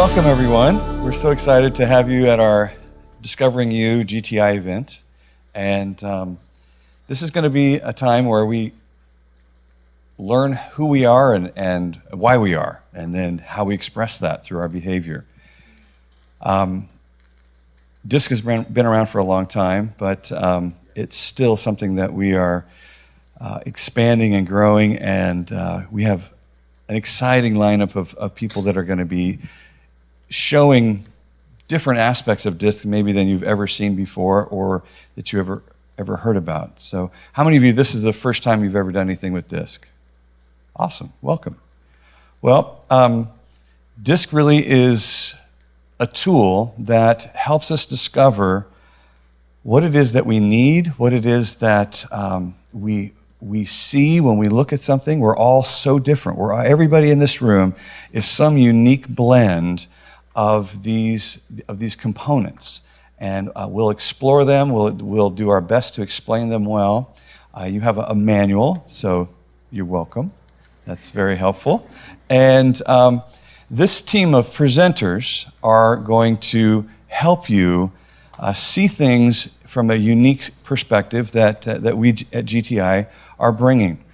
Welcome, everyone. We're so excited to have you at our Discovering You GTI event. And this is going to be a time where we learn who we are and why we are, and then how we express that through our behavior. DISC has been around for a long time, but it's still something that we are expanding and growing, and we have an exciting lineup of people that are going to be showing different aspects of DISC maybe than you've ever seen before or that you ever heard about. So how many of you, this is the first time you've ever done anything with DISC? Awesome, welcome. Well, DISC really is a tool that helps us discover what it is that we need, what it is that we see when we look at something. We're all so different. Everybody in this room is some unique blend of these components, and we'll explore them. We'll do our best to explain them well. You have a manual, so you're welcome. That's very helpful. And this team of presenters are going to help you see things from a unique perspective that we at GTI are bringing.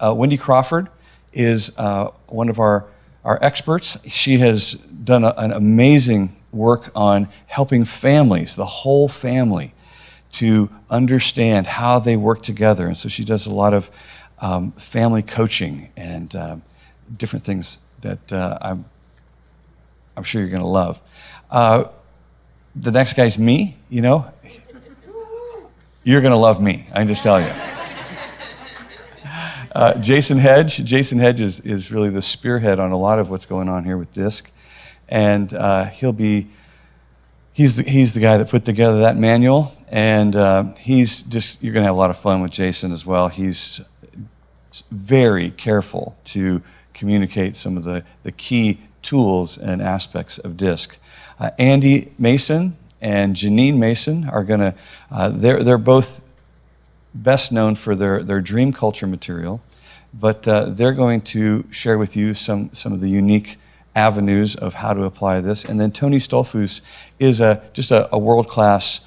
Wendy Crawford is one of our experts. She has done an amazing work on helping families, the whole family, to understand how they work together. And so she does a lot of family coaching and different things that I'm sure you're going to love. The next guy's me, you know. You're going to love me, I can just tell you. Jason Hedge is really the spearhead on a lot of what's going on here with DISC, and he's the guy that put together that manual, and you're going to have a lot of fun with Jason as well. He's very careful to communicate some of the key tools and aspects of DISC. Andy Mason and Janine Mason are going to, they're both best known for their dream culture material, but they're going to share with you some of the unique avenues of how to apply this. And then Tony Stolfus is just a world-class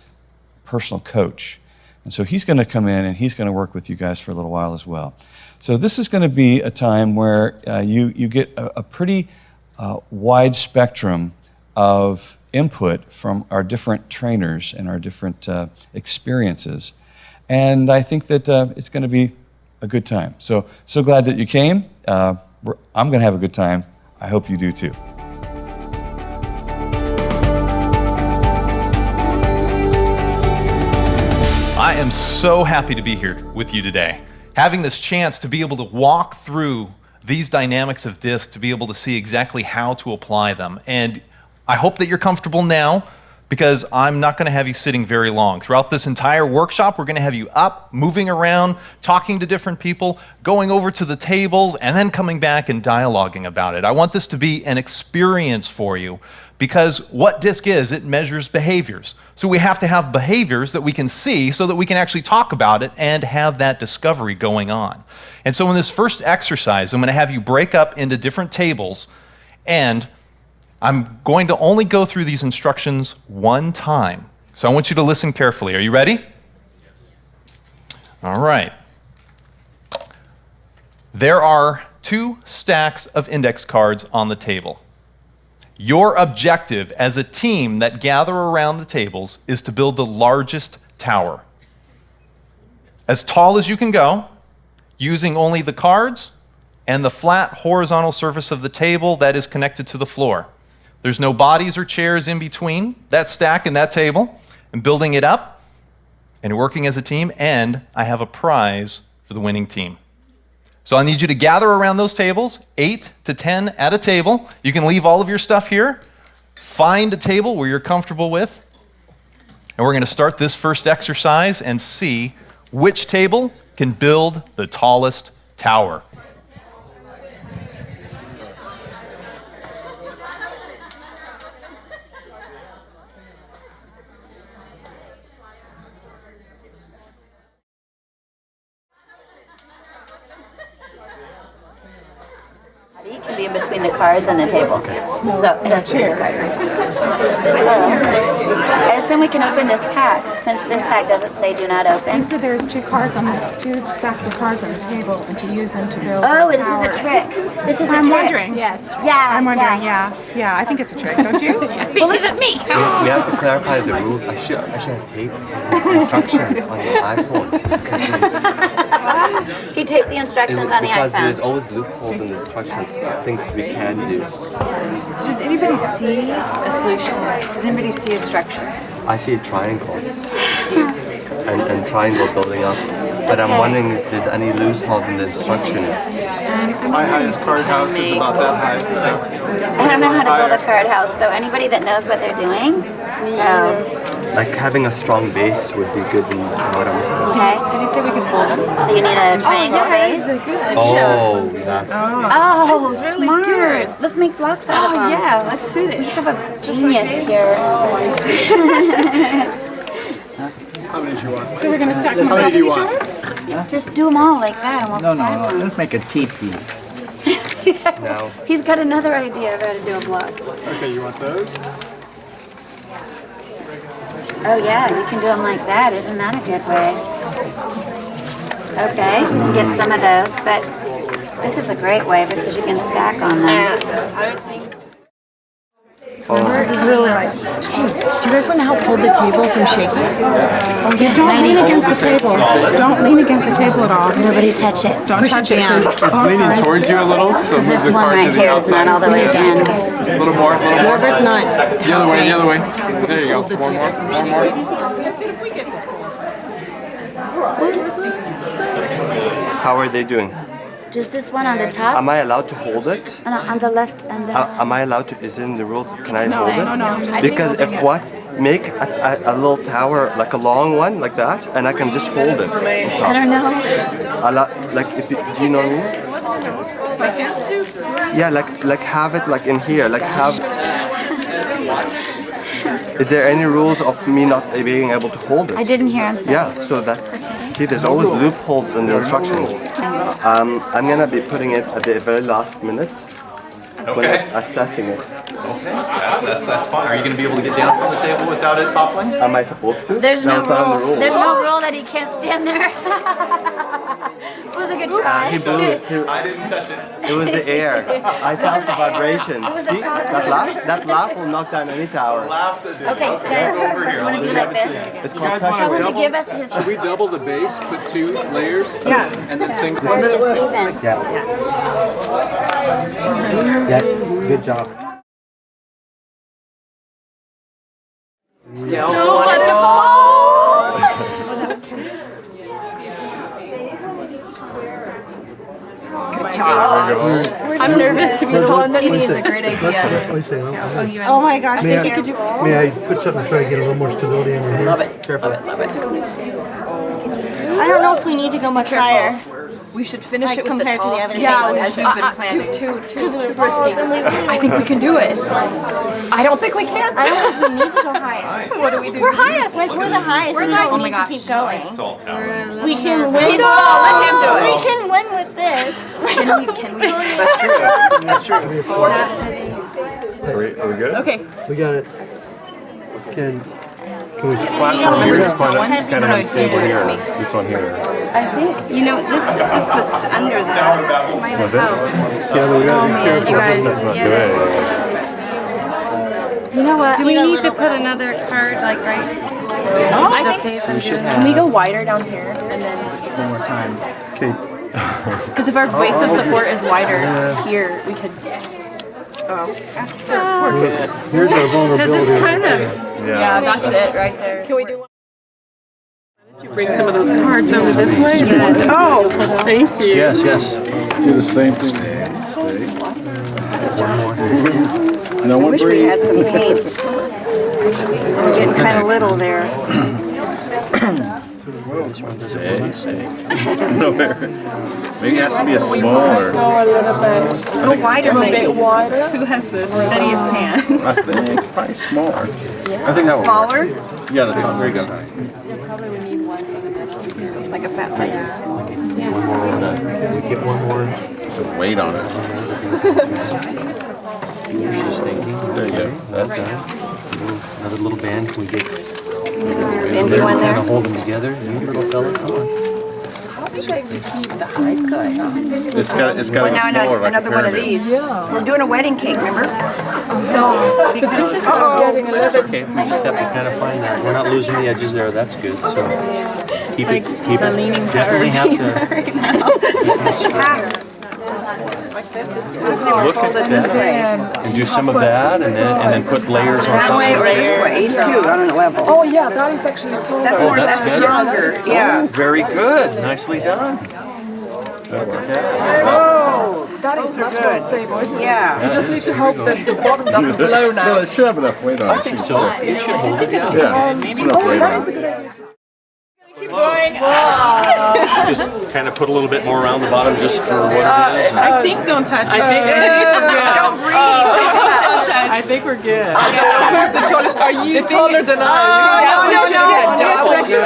personal coach. And so he's going to come in and he's going to work with you guys for a little while as well. So this is going to be a time where you get a pretty wide spectrum of input from our different trainers and our different experiences. And I think that it's going to be a good time. So glad that you came. I'm going to have a good time. I hope you do too. I am so happy to be here with you today. Having this chance to be able to walk through these dynamics of DISC, to be able to see exactly how to apply them. And I hope that you're comfortable now, because I'm not going to have you sitting very long. Throughout this entire workshop, we're going to have you up, moving around, talking to different people, going over to the tables, and then coming back and dialoguing about it. I want this to be an experience for you, because what DISC is, it measures behaviors. So we have to have behaviors that we can see so that we can actually talk about it and have that discovery going on. And so in this first exercise, I'm going to have you break up into different tables, and I'm going to only go through these instructions one time. So I want you to listen carefully. Are you ready? Yes. All right. There are 2 stacks of index cards on the table. Your objective as a team that gather around the tables is to build the largest tower. As tall as you can go, using only the cards and the flat horizontal surface of the table that is connected to the floor. There's no bodies or chairs in between that stack and that table, and building it up and working as a team, and I have a prize for the winning team. So I need you to gather around those tables, 8 to 10 at a table. You can leave all of your stuff here. Find a table where you're comfortable with, and we're going to start this first exercise and see which table can build the tallest tower. Can be in between the cards and the table. So it has to be the cards. So I assume we can open this pack, since this pack doesn't say do not open. So there's two stacks of cards on the table, and to use them to build. Oh, this is a towers. trick. This is So a I'm trick. wondering. Yeah, it's a trick. Yeah, I'm wondering. Yeah. I think it's a trick, don't you? See, Well, she's me. We have to clarify the rules. I should have taped his instructions on the iPhone. He taped the instructions on the Because there's iPhone. always loopholes in the instructions, things we can do. So does anybody see a solution? Does anybody see a structure? I see a triangle. And triangle building up. But I'm wondering if there's any loopholes in the instruction. My highest card house is about that high, so. I don't know how to build a card house, so anybody that knows what they're doing. Like having a strong base would be good in bottom. Okay. Did you say we can fold them? So you need a triangle base. Oh, that's... Oh, This is really smart. good. Let's make blocks out of them. Yeah, let's do this. We have a genius here. How many do you want? So we're going to stack them on How top many of do you each want? other? Just do them all like that and we'll stack them. Let's make a teepee. Now, He's got another idea of how to do a block. Okay, you want those? Oh yeah, you can do them like that. Isn't that a good way? Okay, you can get some of those, but this is a great way because you can stack on them. This is really nice. Do you guys want to help hold the table from shaking? Don't lean against the table. Don't lean against the table at all. Nobody touch it. Don't touch it. It's leaning towards you a little, so move This the one card right to the here is not all outside. the way down. A little more, a little more. Whoever's not. The other way, the other way. There you go. Hold the One more, table from one more. how are they doing? Just this one on the top, Am I allowed to hold it? on the left, and the. Am I allowed to? Is it in the rules? Can I hold it? no. Because if what, make a little tower, like a long one, like that, and I can just hold it. I don't know. Like if you, do you know what I mean? Yeah, like have it like in here, like have. Is there any rules of me not being able to hold it? I didn't hear him say. Yeah, so that, see, there's always loopholes in the instructions. I'm gonna be putting it at the very last minute when Okay. I'm assessing it. That's fine. Are you going to be able to get down from the table without it toppling? Am I supposed to? There's no it's not in the rule. rules. There's no rule that he can't stand there. It was a good try. He blew it. I didn't touch it. It was the air. I felt the vibrations. See, that laugh will knock down any tower. Okay, guys, you want to do like this? It's You called guys pressure. want to Tell him to double? give us his. Should we double the base, put 2 layers? Yeah. And then single? Even. Yeah. Yeah. Good job. Don't let it fall! Good job. I'm nervous to be told that it is a great idea. Oh my gosh, May thank I, you. may I put something to try to get a little more stability in your hair? Love it. Love it. I don't know if we need to go much higher. We should finish it with the compared to the tall other scale tables. as you've been planning. Too risky. I think we can do it. I don't think we can. I don't think we need to go higher. What do we do? We're highest. Like we're the highest. We don't need to keep going. We can win. He's tall. Let him do it. We can win with this. Can we? That's true. Are we good? Okay. We got it. Can we Remember this one? Kind of unstable here. This one here. I think, this was under that. It might have helped. yeah, but we gotta be careful. You guys, That's not good. You know what? Do we need to put another card, like, right? I think can we go wider down here and then One more time. Okay. because if our base of support is wider here, we could. Here's our vulnerability. Because it's kind of. Yeah, that's it right there. Can we do one? Bring some of those cards over this way. Oh, thank you. Yes. Do the same thing. No one We breathe. had some games. We're getting kind of little there. Maybe it has to be a smaller. Go a little bit. Go wider, A maybe. bit wider. Who has the steadiest hands? I think probably smaller. I think that would. Smaller? Yeah, the top. There you go. Like a fat lady. One more. We get one more. some weight on it. She's thinking. There you go. That's Another little band. Can we get Indy one there? kind of hold them together? You little fella, come on. How are you going to keep the height going on? it's got to Well, be now smaller, like a another one of pyramid. these. Yeah. We're doing a wedding cake, remember? But this is getting a little bit. Okay, we just have to kind of find that. We're not losing the edges there. That's good. So keep it. Definitely have to. Look at that and do some of that, and then put layers on That top. way or this way, too, on a level. Oh yeah, that is actually taller. That's more, that's better. stronger, yeah. Very good. Nicely done. Oh, That is much more stable, isn't it? yeah. You just need to hope that the bottom doesn't blow now. Well, it should have enough weight on it. So it should hold it down. Yeah, it's enough weight That on is a it. good idea. Keep going. Just kind of put a little bit more around the bottom just for what it is. I think don't touch it. Don't breathe, don't touch. I think we're good. Who's the tallest? Are you taller than I?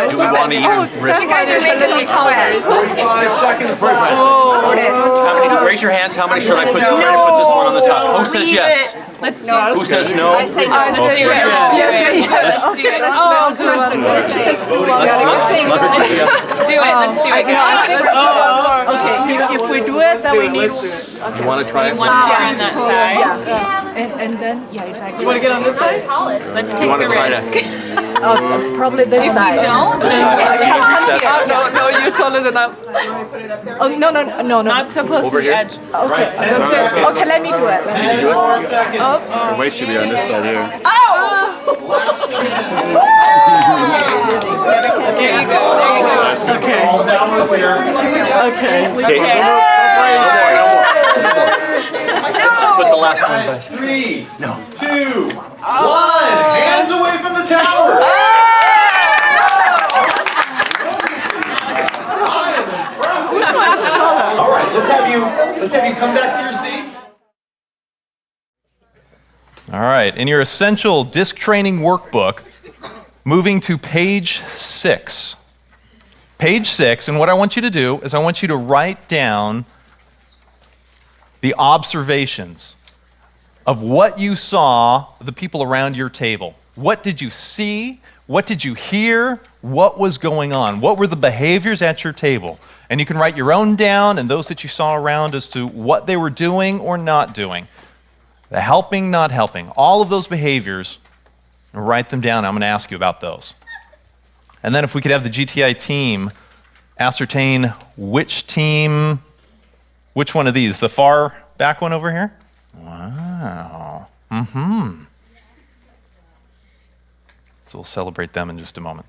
Do we want to even risk? You guys are making me sweat. 45 seconds. Raise your hands. How many should I put? Try to put this one on the top. Who says yes? Let's do it. Who says no? I say no. Okay. Let's do it. I'll do one. Let's do it. Okay, if we do it, then we need. You want to try it? One more on that side. And then, yeah, exactly. You want to get on this side? Let's take You want the to try risk. Probably this If we side. don't, No, you're taller than I. Oh, no. not so close to the edge. Okay, that's it. Okay, let me do it. Oops. The weight should be on this side here. There you go. Okay. All downward here. Okay. Put the last one, guys. 3, 2, 1. Hands away from the tower. All right, let's have you come back to your seats. All right, in your essential disc training workbook, moving to page 6. Page 6, and what I want you to do is I want you to write down the observations of what you saw the people around your table. What did you see? What did you hear? What was going on? What were the behaviors at your table? And you can write your own down and those that you saw around as to what they were doing or not doing. The helping, not helping. All of those behaviors, write them down. I'm going to ask you about those. And then if we could have the GTI team ascertain which one of these, the far back one over here? Wow. So we'll celebrate them in just a moment.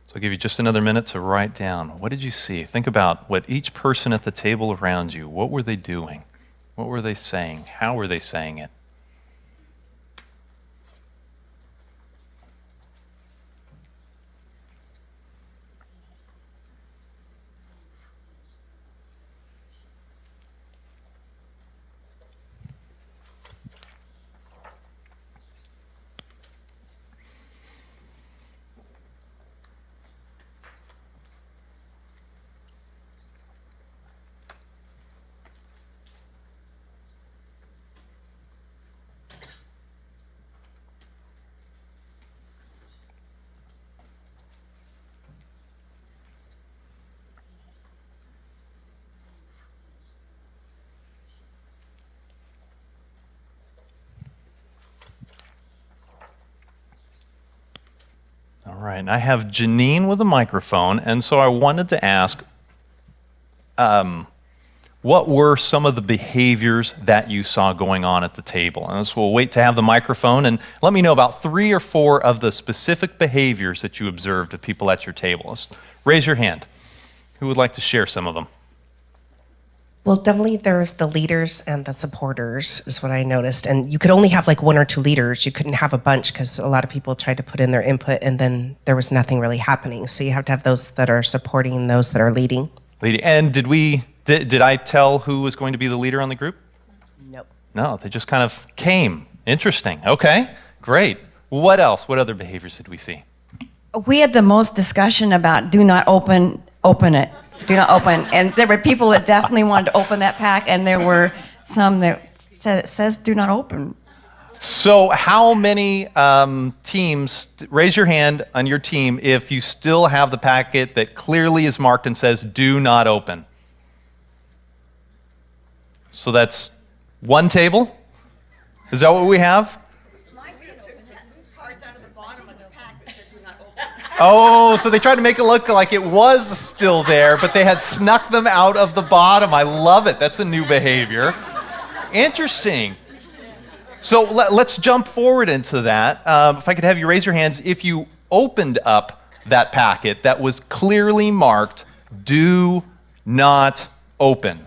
So I'll give you just another minute to write down. What did you see? Think about what each person at the table around you, what were they doing? What were they saying? How were they saying it? right, and I have Janine with a microphone, and so I wanted to ask, what were some of the behaviors that you saw going on at the table? And so we'll wait to have the microphone, and let me know about 3 or 4 of the specific behaviors that you observed of people at your table. Raise your hand. Who would like to share some of them? Well, definitely there's the leaders and the supporters is what I noticed. And you could only have like 1 or 2 leaders. You couldn't have a bunch because a lot of people tried to put in their input and then there was nothing really happening. So you have to have those that are supporting, those that are leading. And did I tell who was going to be the leader on the group? Nope. No, they just kind of came. Interesting. Okay, great. What else? What other behaviors did we see? We had the most discussion about do not open it. Do not open. And there were people that definitely wanted to open that pack, and there were some that says do not open. So how many teams, raise your hand on your team if you still have the packet that clearly is marked and says do not open? So that's 1 table? Is that what we have? Oh, so they tried to make it look like it was still there, but they had snuck them out of the bottom. I love it. That's a new behavior. Interesting. So let's jump forward into that. If I could have you raise your hands if you opened up that packet that was clearly marked, do not open.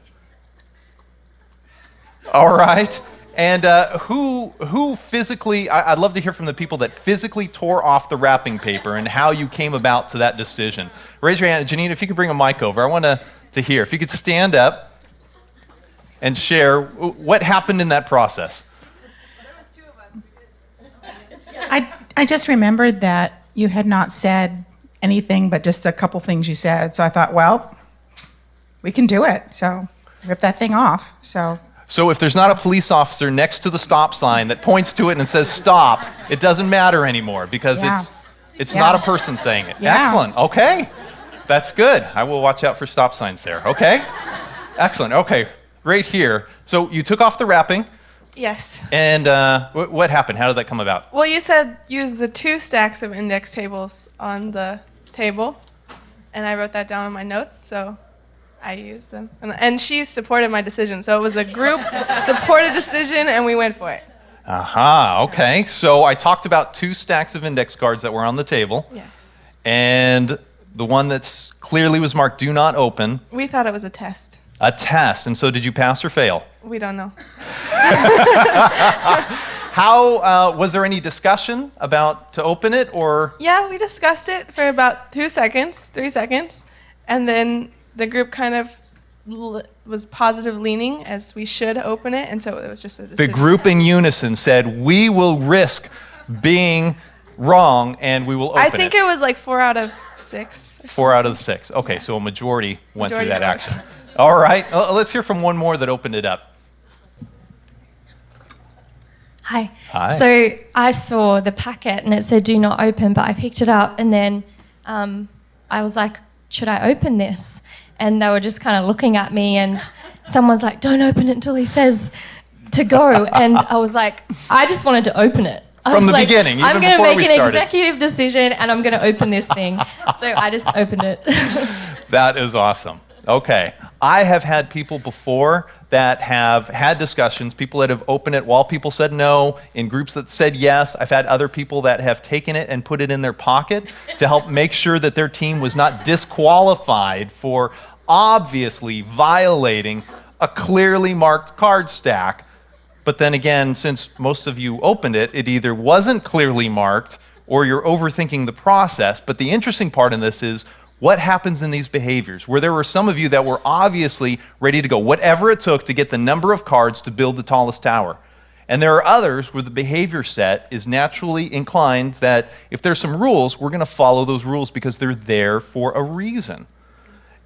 All right. And who physically, I'd love to hear from the people that physically tore off the wrapping paper and how you came about to that decision. Raise your hand. Janine, if you could bring a mic over. I want to hear. If you could stand up and share what happened in that process. I just remembered that you had not said anything but just a couple things you said. So I thought, well, we can do it. So rip that thing off. So if there's not a police officer next to the stop sign that points to it and says stop, it doesn't matter anymore because it's not a person saying it. Yeah. Excellent. Okay. That's good. I will watch out for stop signs there. Okay. Excellent. Okay. Right here. So you took off the wrapping. Yes. And what happened? How did that come about? Well, you said use the 2 stacks of index tables on the table, and I wrote that down in my notes, so I used them. And she supported my decision, so it was a group supported decision, and we went for it. Aha, okay. So I talked about 2 stacks of index cards that were on the table. Yes. And the one that's clearly was marked do not open. We thought it was a test. A test. And so did you pass or fail? We don't know. How, was there any discussion about to open it or? Yeah, we discussed it for about 3 seconds, and then the group kind of was positive leaning as we should open it, and so it was just a decision. The group in unison said, we will risk being wrong and we will open it. I think it was like 4 out of 6. 4 out of the 6. Okay, so a majority went through that action. All right, let's hear from one more that opened it up. Hi. Hi. So I saw the packet and it said do not open, but I picked it up and then I was like, should I open this? And they were just kind of looking at me and someone's like, don't open it until he says to go. And I was like, I just wanted to open it. From the beginning, even I'm going to before make we an started. executive decision and I'm going to open this thing. So I just opened it. That is awesome. Okay. I have had people before that have had discussions, people that have opened it while people said no, in groups that said yes. I've had other people that have taken it and put it in their pocket to help make sure that their team was not disqualified for obviously violating a clearly marked card stack. But then again, since most of you opened it, it either wasn't clearly marked or you're overthinking the process. But the interesting part in this is what happens in these behaviors, where there were some of you that were obviously ready to go, whatever it took to get the number of cards to build the tallest tower. And there are others where the behavior set is naturally inclined that if there's some rules, we're going to follow those rules because they're there for a reason.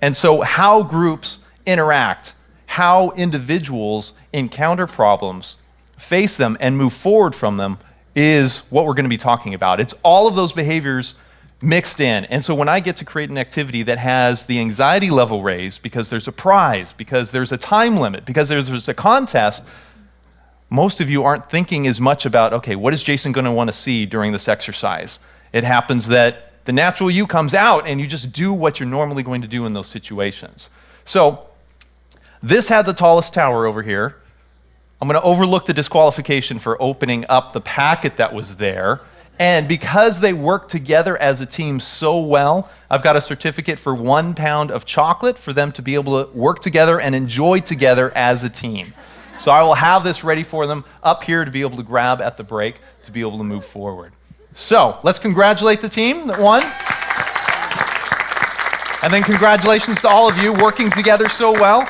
And so how groups interact, how individuals encounter problems, face them, and move forward from them is what we're going to be talking about. It's all of those behaviors mixed in. And so when I get to create an activity that has the anxiety level raised because there's a prize, because there's a time limit, because there's a contest, most of you aren't thinking as much about, okay, what is Jason going to want to see during this exercise? It happens that the natural you comes out and you just do what you're normally going to do in those situations. So this had the tallest tower over here. I'm going to overlook the disqualification for opening up the packet that was there. And because they work together as a team so well, I've got a certificate for 1 pound of chocolate for them to be able to work together and enjoy together as a team. So I will have this ready for them up here to be able to grab at the break to be able to move forward. So let's congratulate the team that won. And then congratulations to all of you working together so well.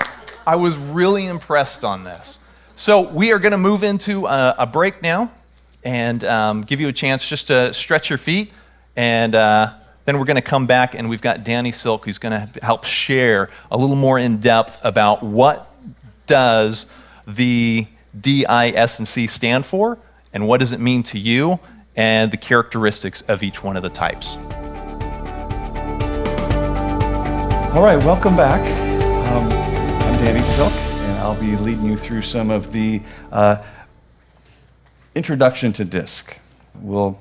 I was really impressed on this. So we are going to move into a break now and give you a chance just to stretch your feet. And then we're going to come back and we've got Danny Silk who's going to help share a little more in depth about what does the DISC stand for and what does it mean to you and the characteristics of each one of the types. All right, welcome back. I'm Danny Silk, and I'll be leading you through some of the introduction to DISC. We'll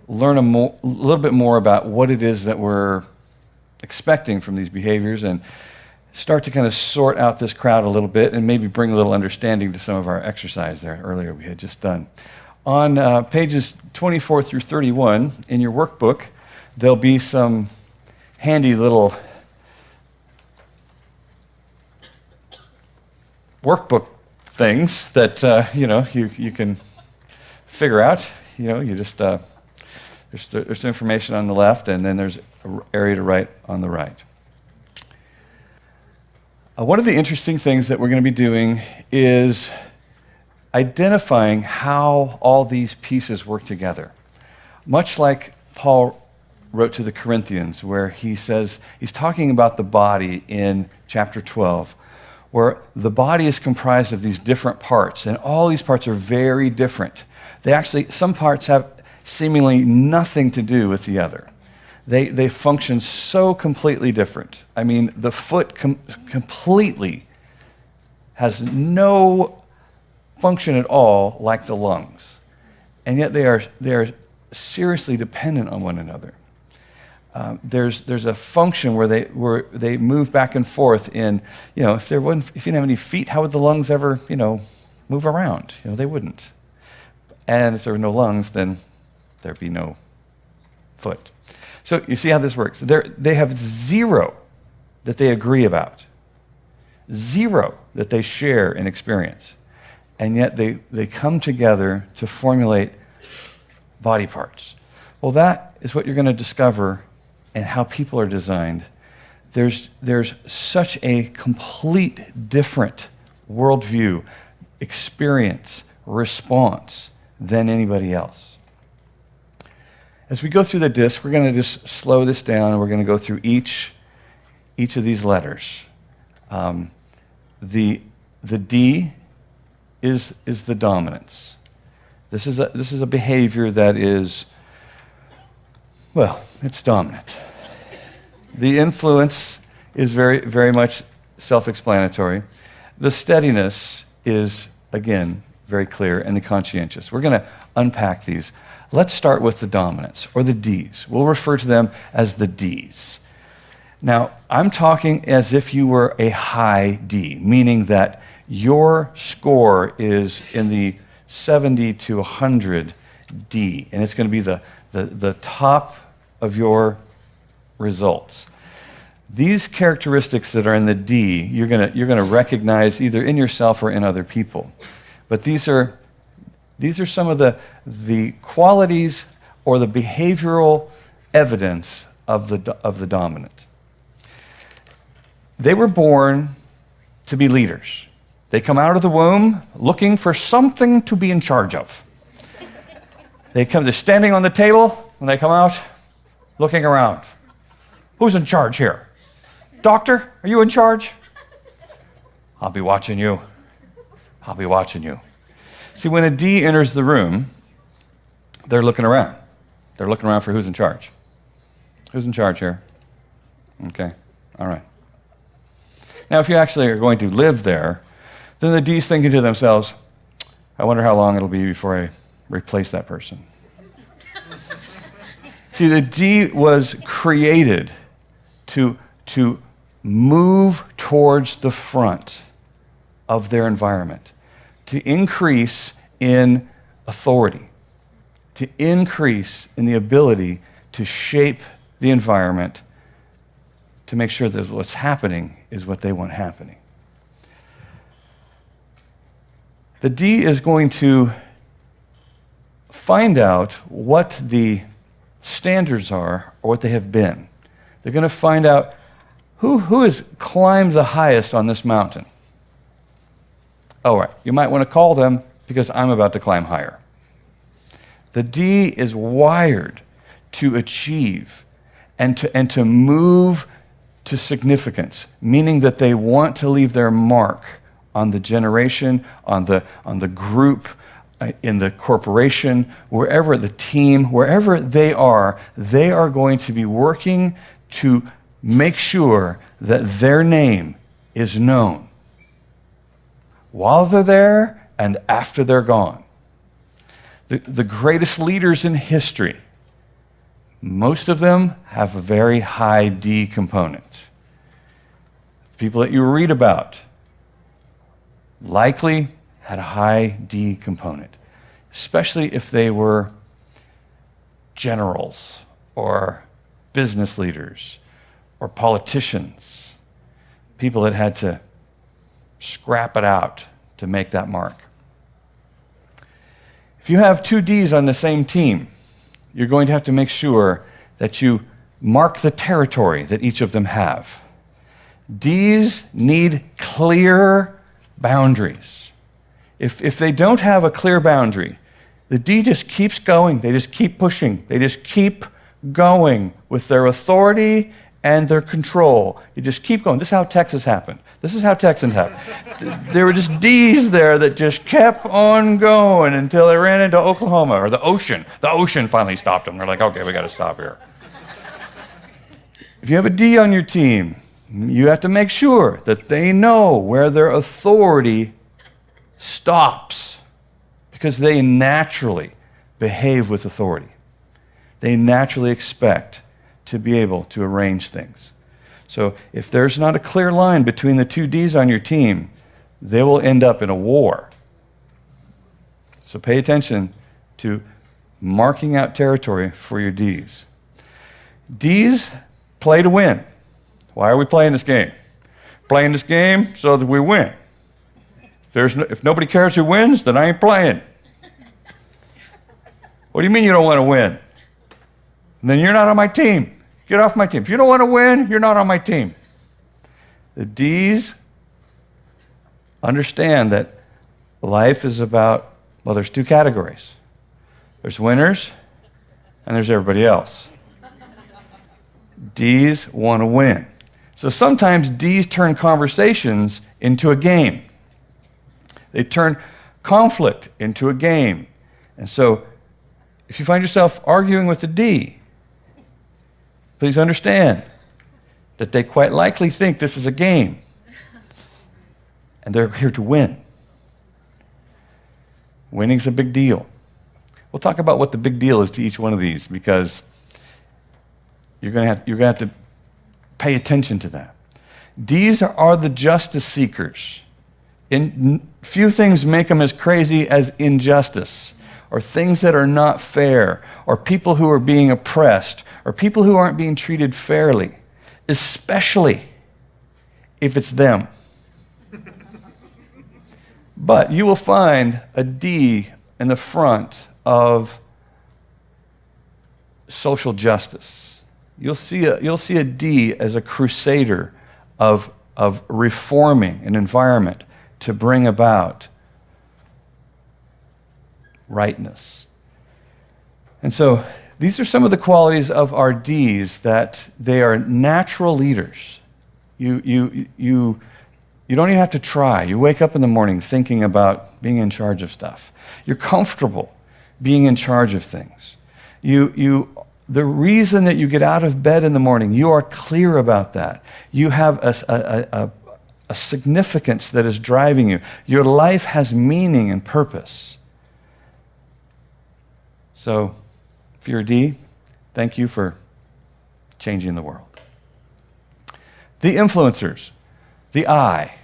learn a little bit more about what it is that we're expecting from these behaviors and start to kind of sort out this crowd a little bit and maybe bring a little understanding to some of our exercise there earlier we had just done. On pages 24 through 31 in your workbook, there'll be some handy little workbook things that you can figure out. You just there's information on the left, and then there's an area to write on the right. One of the interesting things that we're going to be doing is identifying how all these pieces work together. Much like Paul wrote to the Corinthians, where he says, he's talking about the body in chapter 12, where the body is comprised of these different parts, and all these parts are very different. Some parts have seemingly nothing to do with the other. They function so completely different. I mean, the foot completely has no function at all like the lungs, and yet they are seriously dependent on one another. There's a function where they move back and forth in, if you didn't have any feet, how would the lungs ever, move around? They wouldn't. And if there were no lungs, then there'd be no foot. So you see how this works. They have zero that they agree about, zero that they share in experience, and yet they come together to formulate body parts. Well, that is what you're going to discover and how people are designed. There's such a complete different worldview, experience, response than anybody else. As we go through the DISC, we're going to just slow this down, and we're going to go through each of these letters. The D is the dominance. This is a behavior that is, well, it's dominant. The influence is very, very much self-explanatory. The steadiness is, again, very clear, and the conscientious. We're going to unpack these. Let's start with the dominance, or the Ds. We'll refer to them as the Ds. Now, I'm talking as if you were a high D, meaning that your score is in the 70 to 100 D, and it's going to be the top of your results. These characteristics that are in the D, you're going to recognize either in yourself or in other people. But these are some of the qualities or the behavioral evidence of the dominant. They were born to be leaders. They come out of the womb looking for something to be in charge of. They're standing on the table when they come out, looking around. Who's in charge here? Doctor, are you in charge? I'll be watching you. I'll be watching you. See, when a D enters the room, they're looking around. They're looking around for who's in charge. Who's in charge here? Okay, all right. Now, if you actually are going to live there, then the D's thinking to themselves, I wonder how long it'll be before I replace that person. See, the D was created to move towards the front of their environment, to increase in authority, to increase in the ability to shape the environment, to make sure that what's happening is what they want happening. The D is going to find out what the standards are or what they have been. They're going to find out who has climbed the highest on this mountain. All right, you might want to call them because I'm about to climb higher. The D is wired to achieve and to move to significance, meaning that they want to leave their mark on the generation, on the group, in the corporation, wherever the team, wherever they are going to be working to make sure that their name is known while they're there and after they're gone. The greatest leaders in history, most of them have a very high D component. People that you read about likely had a high D component, especially if they were generals or business leaders or politicians, people that had to scrap it out to make that mark. If you have two Ds on the same team, you're going to have to make sure that you mark the territory that each of them have. Ds need clear boundaries. If they don't have a clear boundary, the D just keeps going. They just keep pushing. They just keep going with their authority and their control. You just keep going. This is how Texas happened. This is how Texans happened. There were just D's there that just kept on going until they ran into Oklahoma or the ocean. The ocean finally stopped them. They're like, okay, we got to stop here. If you have a D on your team, you have to make sure that they know where their authority stops, because they naturally behave with authority. They naturally expect to be able to arrange things. So if there's not a clear line between the two Ds on your team, they will end up in a war. So pay attention to marking out territory for your Ds. Ds play to win. Why are we playing this game? Playing this game so that we win. If nobody cares who wins, then I ain't playing. What do you mean you don't want to win? Then you're not on my team. Get off my team. If you don't want to win, you're not on my team. The Ds understand that life is about, well, there's two categories. There's winners and there's everybody else. Ds want to win. So sometimes Ds turn conversations into a game. They turn conflict into a game. And so if you find yourself arguing with a D, please understand that they quite likely think this is a game. And they're here to win. Winning's a big deal. We'll talk about what the big deal is to each one of these, because you're going to have to pay attention to that. Ds are the justice seekers. Few things make them as crazy as injustice, or things that are not fair, or people who are being oppressed, or people who aren't being treated fairly, especially if it's them. But you will find a D in the front of social justice. You'll see a D as a crusader of reforming an environment to bring about rightness. And so these are some of the qualities of our Ds, that they are natural leaders. You don't even have to try. You wake up in the morning thinking about being in charge of stuff. You're comfortable being in charge of things. The reason that you get out of bed in the morning, you are clear about that. You have a significance that is driving you. Your life has meaning and purpose. So, if you're a D, Thank you for changing the world. The influencers, the I,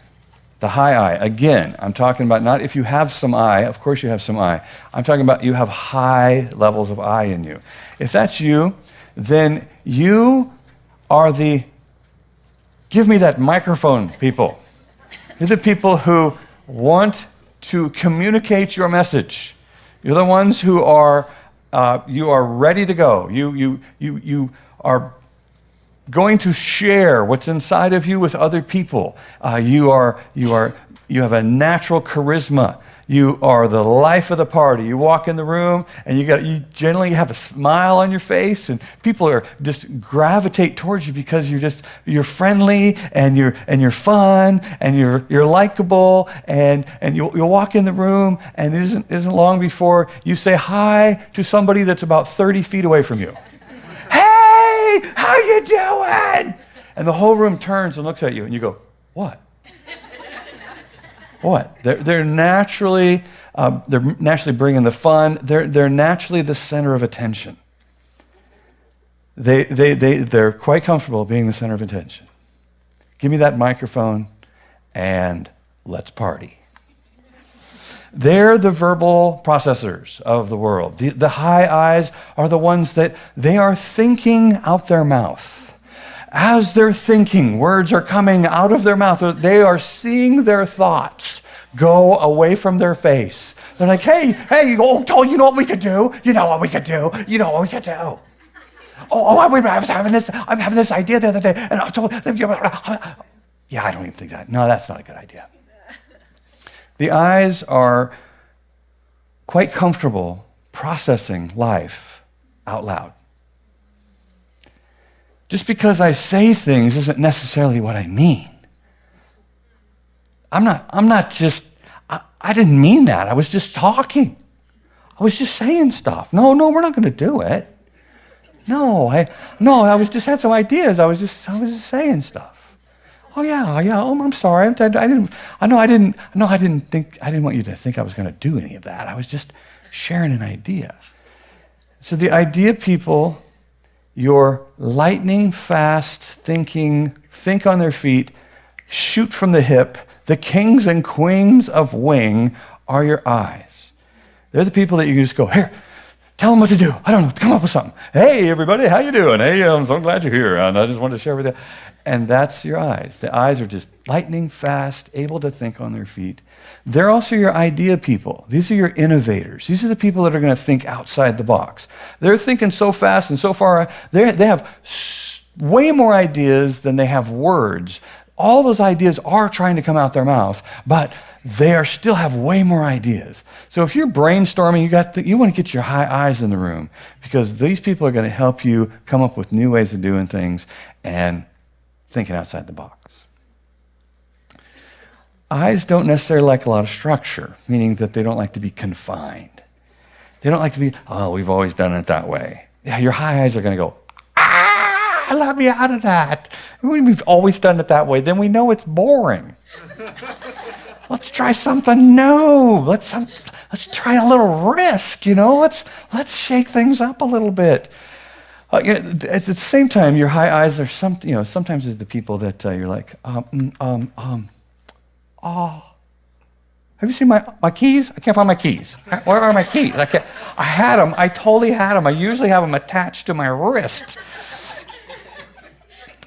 the high I. Again, I'm talking about not if you have some I, of course you have some I. I'm talking about you have high levels of I in you. If that's you, then you are the give me that microphone people. You're the people who want to communicate your message. You're the ones who are you are ready to go. You are going to share what's inside of you with other people. You have a natural charisma. You are the life of the party. You walk in the room and you generally have a smile on your face, and people are just gravitate towards you because you're friendly and you're fun and you're likable, and you'll walk in the room and it isn't long before you say hi to somebody that's about 30 feet away from you. Hey, how you doing? And the whole room turns and looks at you, and you go, what? What? They're naturally bringing the fun. They're naturally the center of attention. They're quite comfortable being the center of attention. Give me that microphone, and let's party. They're the verbal processors of the world. The high I's are the ones that they are thinking out their mouth. As they're thinking, words are coming out of their mouth. They are seeing their thoughts go away from their face. They're like, hey, you know what we could do? You know what we could do? You know what we could do? I was having this idea the other day, and I told them, yeah, I don't even think that. No, that's not a good idea. The I's are quite comfortable processing life out loud. Just because I say things isn't necessarily what I mean. I didn't mean that. I was just talking. I was just saying stuff. No, we're not going to do it. I had some ideas. I was just saying stuff. Oh yeah. Oh, I'm sorry. I didn't want you to think I was going to do any of that. I was just sharing an idea. So the idea people, your lightning fast thinking, think on their feet, shoot from the hip, the kings and queens of wing are your eyes. They're the people that you can just go, here, tell them what to do. I don't know, come up with something. Hey, everybody, how you doing? Hey, I'm so glad you're here, and I just wanted to share with you. And that's your eyes. The eyes are just lightning fast, able to think on their feet. They're also your idea people. These are your innovators. These are the people that are going to think outside the box. They're thinking so fast and so far. They have way more ideas than they have words. All those ideas are trying to come out their mouth, but they still have way more ideas. So if you're brainstorming, you want to get your high eyes in the room, because these people are going to help you come up with new ways of doing things and thinking outside the box. Eyes don't necessarily like a lot of structure, meaning that they don't like to be confined. They don't like to be, we've always done it that way. Yeah, your high eyes are going to go, let me out of that. We've always done it that way. Then we know it's boring. Let's try something new. Let's try a little risk. Let's shake things up a little bit. At the same time, your high eyes are sometimes they're the people that you're like, have you seen my keys? I can't find my keys. Where are my keys? I had them. I totally had them. I usually have them attached to my wrist.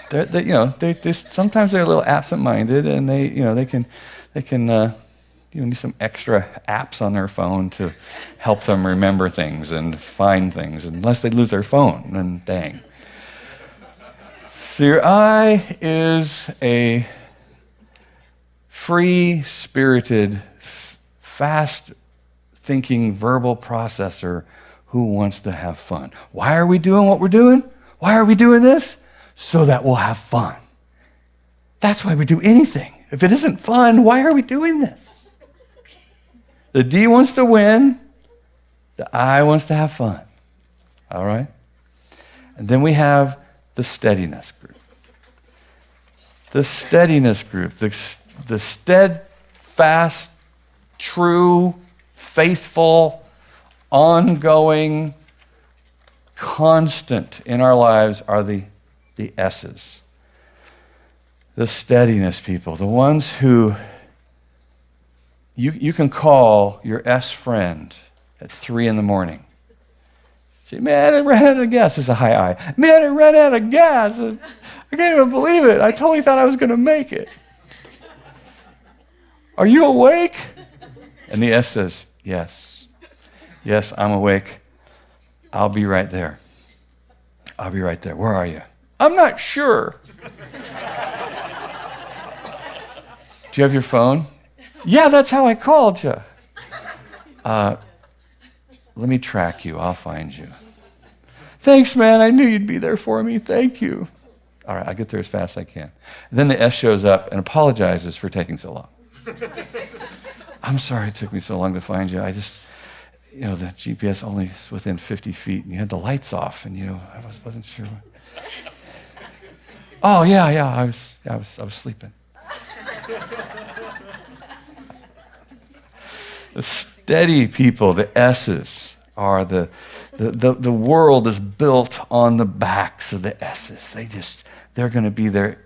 Sometimes they're a little absent-minded, and they can need some extra apps on their phone to help them remember things and find things. Unless they lose their phone, then dang. So your eye is a free-spirited, fast-thinking verbal processor who wants to have fun. Why are we doing what we're doing? Why are we doing this? So that we'll have fun. That's why we do anything. If it isn't fun, why are we doing this? The D wants to win. The I wants to have fun. All right? And then we have the steadiness group. The steadiness group. The steadfast, true, faithful, ongoing, constant in our lives are the S's. The steadiness people, the ones who you can call your S friend at 3 a.m. Say, man, I ran out of gas. This is a high I. Man, I ran out of gas. I can't even believe it. I totally thought I was going to make it. Are you awake? And the S says, yes. Yes, I'm awake. I'll be right there. I'll be right there. Where are you? I'm not sure. Do you have your phone? Yeah, that's how I called you. Let me track you. I'll find you. Thanks, man. I knew you'd be there for me. Thank you. All right, I'll get there as fast as I can. And then the S shows up and apologizes for taking so long. I'm sorry it took me so long to find you. I just, the GPS only is within 50 feet, and you had the lights off, and I wasn't sure. Oh yeah, I was sleeping. The steady people, the S's, are the world is built on the backs of the S's. They're going to be there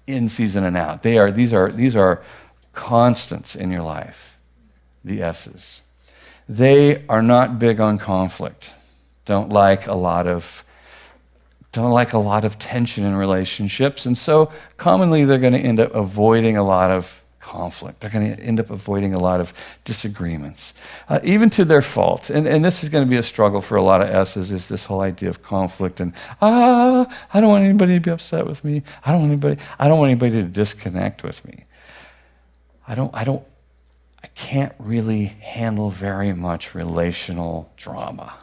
in season and out. These are constants in your life, the S's. They are not big on conflict. Don't like a lot of tension in relationships, and so commonly they're going to end up avoiding a lot of conflict. They're going to end up avoiding a lot of disagreements, even to their fault. And this is going to be a struggle for a lot of S's, is this whole idea of conflict and I don't want anybody to be upset with me. I don't want anybody to disconnect with me. I can't really handle very much relational drama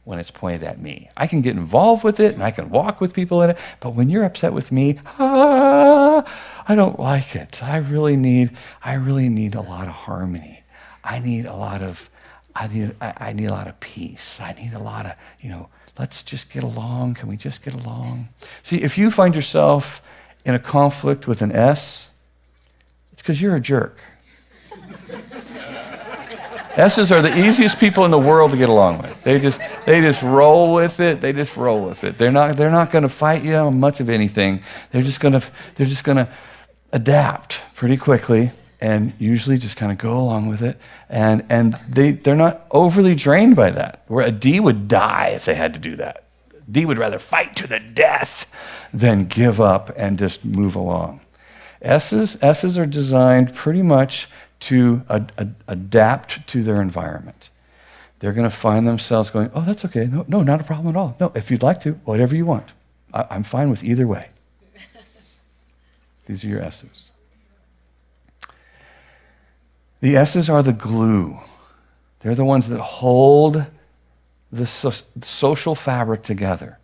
when it's pointed at me. I can get involved with it and I can walk with people in it, but when you're upset with me, I don't like it. I really need a lot of harmony. I need a lot of peace. I need a lot of, let's just get along. Can we just get along? See, if you find yourself in a conflict with an S, it's because you're a jerk. S's are the easiest people in the world to get along with. They just roll with it. They just roll with it. They're not going to fight you on much of anything. They're just going to adapt pretty quickly and usually just kind of go along with it. And they're not overly drained by that. Where a D would die if they had to do that. D would rather fight to the death than give up and just move along. S's are designed pretty much to adapt to their environment. They're going to find themselves going, oh, that's okay. No, not a problem at all. No, if you'd like to, whatever you want. I'm fine with either way. These are your S's. The S's are the glue. They're the ones that hold the social fabric together.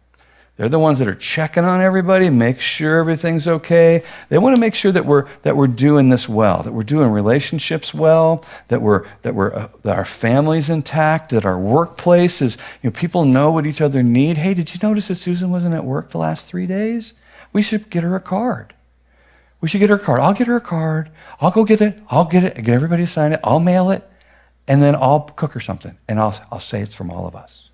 They're the ones that are checking on everybody, make sure everything's okay. They want to make sure that we're doing this well, that we're doing relationships well, that our family's intact, that our workplace is, people know what each other need. Hey, did you notice that Susan wasn't at work the last 3 days? We should get her a card. We should get her a card. I'll get her a card. I'll go get it. I'll get it. Get everybody to sign it. I'll mail it, and then I'll cook her something, and I'll say it's from all of us.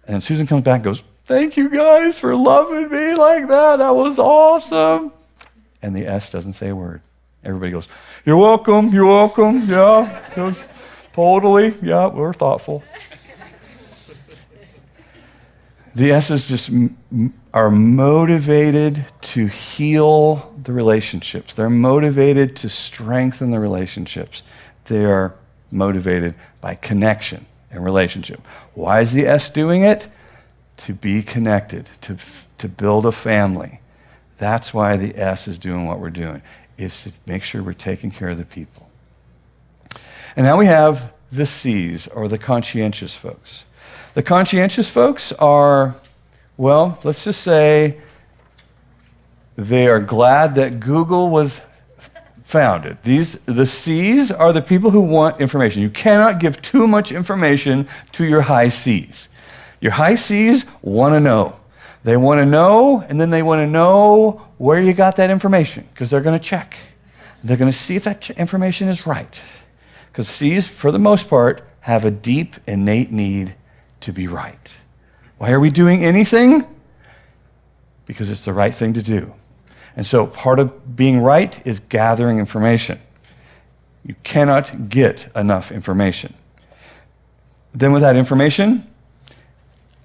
And Susan comes back and goes, thank you guys for loving me like that. That was awesome. And the S doesn't say a word. Everybody goes, you're welcome, you're welcome. Yeah, totally. Yeah, we're thoughtful. The S's just are motivated to heal the relationships. They're motivated to strengthen the relationships. They are motivated by connection and relationship. Why is the S doing it? To be connected, to build a family. That's why the S is doing what we're doing, is to make sure we're taking care of the people. And now we have the C's, or the conscientious folks. The conscientious folks are, well, let's just say they are glad that Google was founded. The C's are the people who want information. You cannot give too much information to your high C's. Your high C's want to know. They want to know, and then they want to know where you got that information, because they're going to check. They're going to see if that information is right. Because C's, for the most part, have a deep, innate need to be right. Why are we doing anything? Because it's the right thing to do. And so part of being right is gathering information. You cannot get enough information. Then with that information,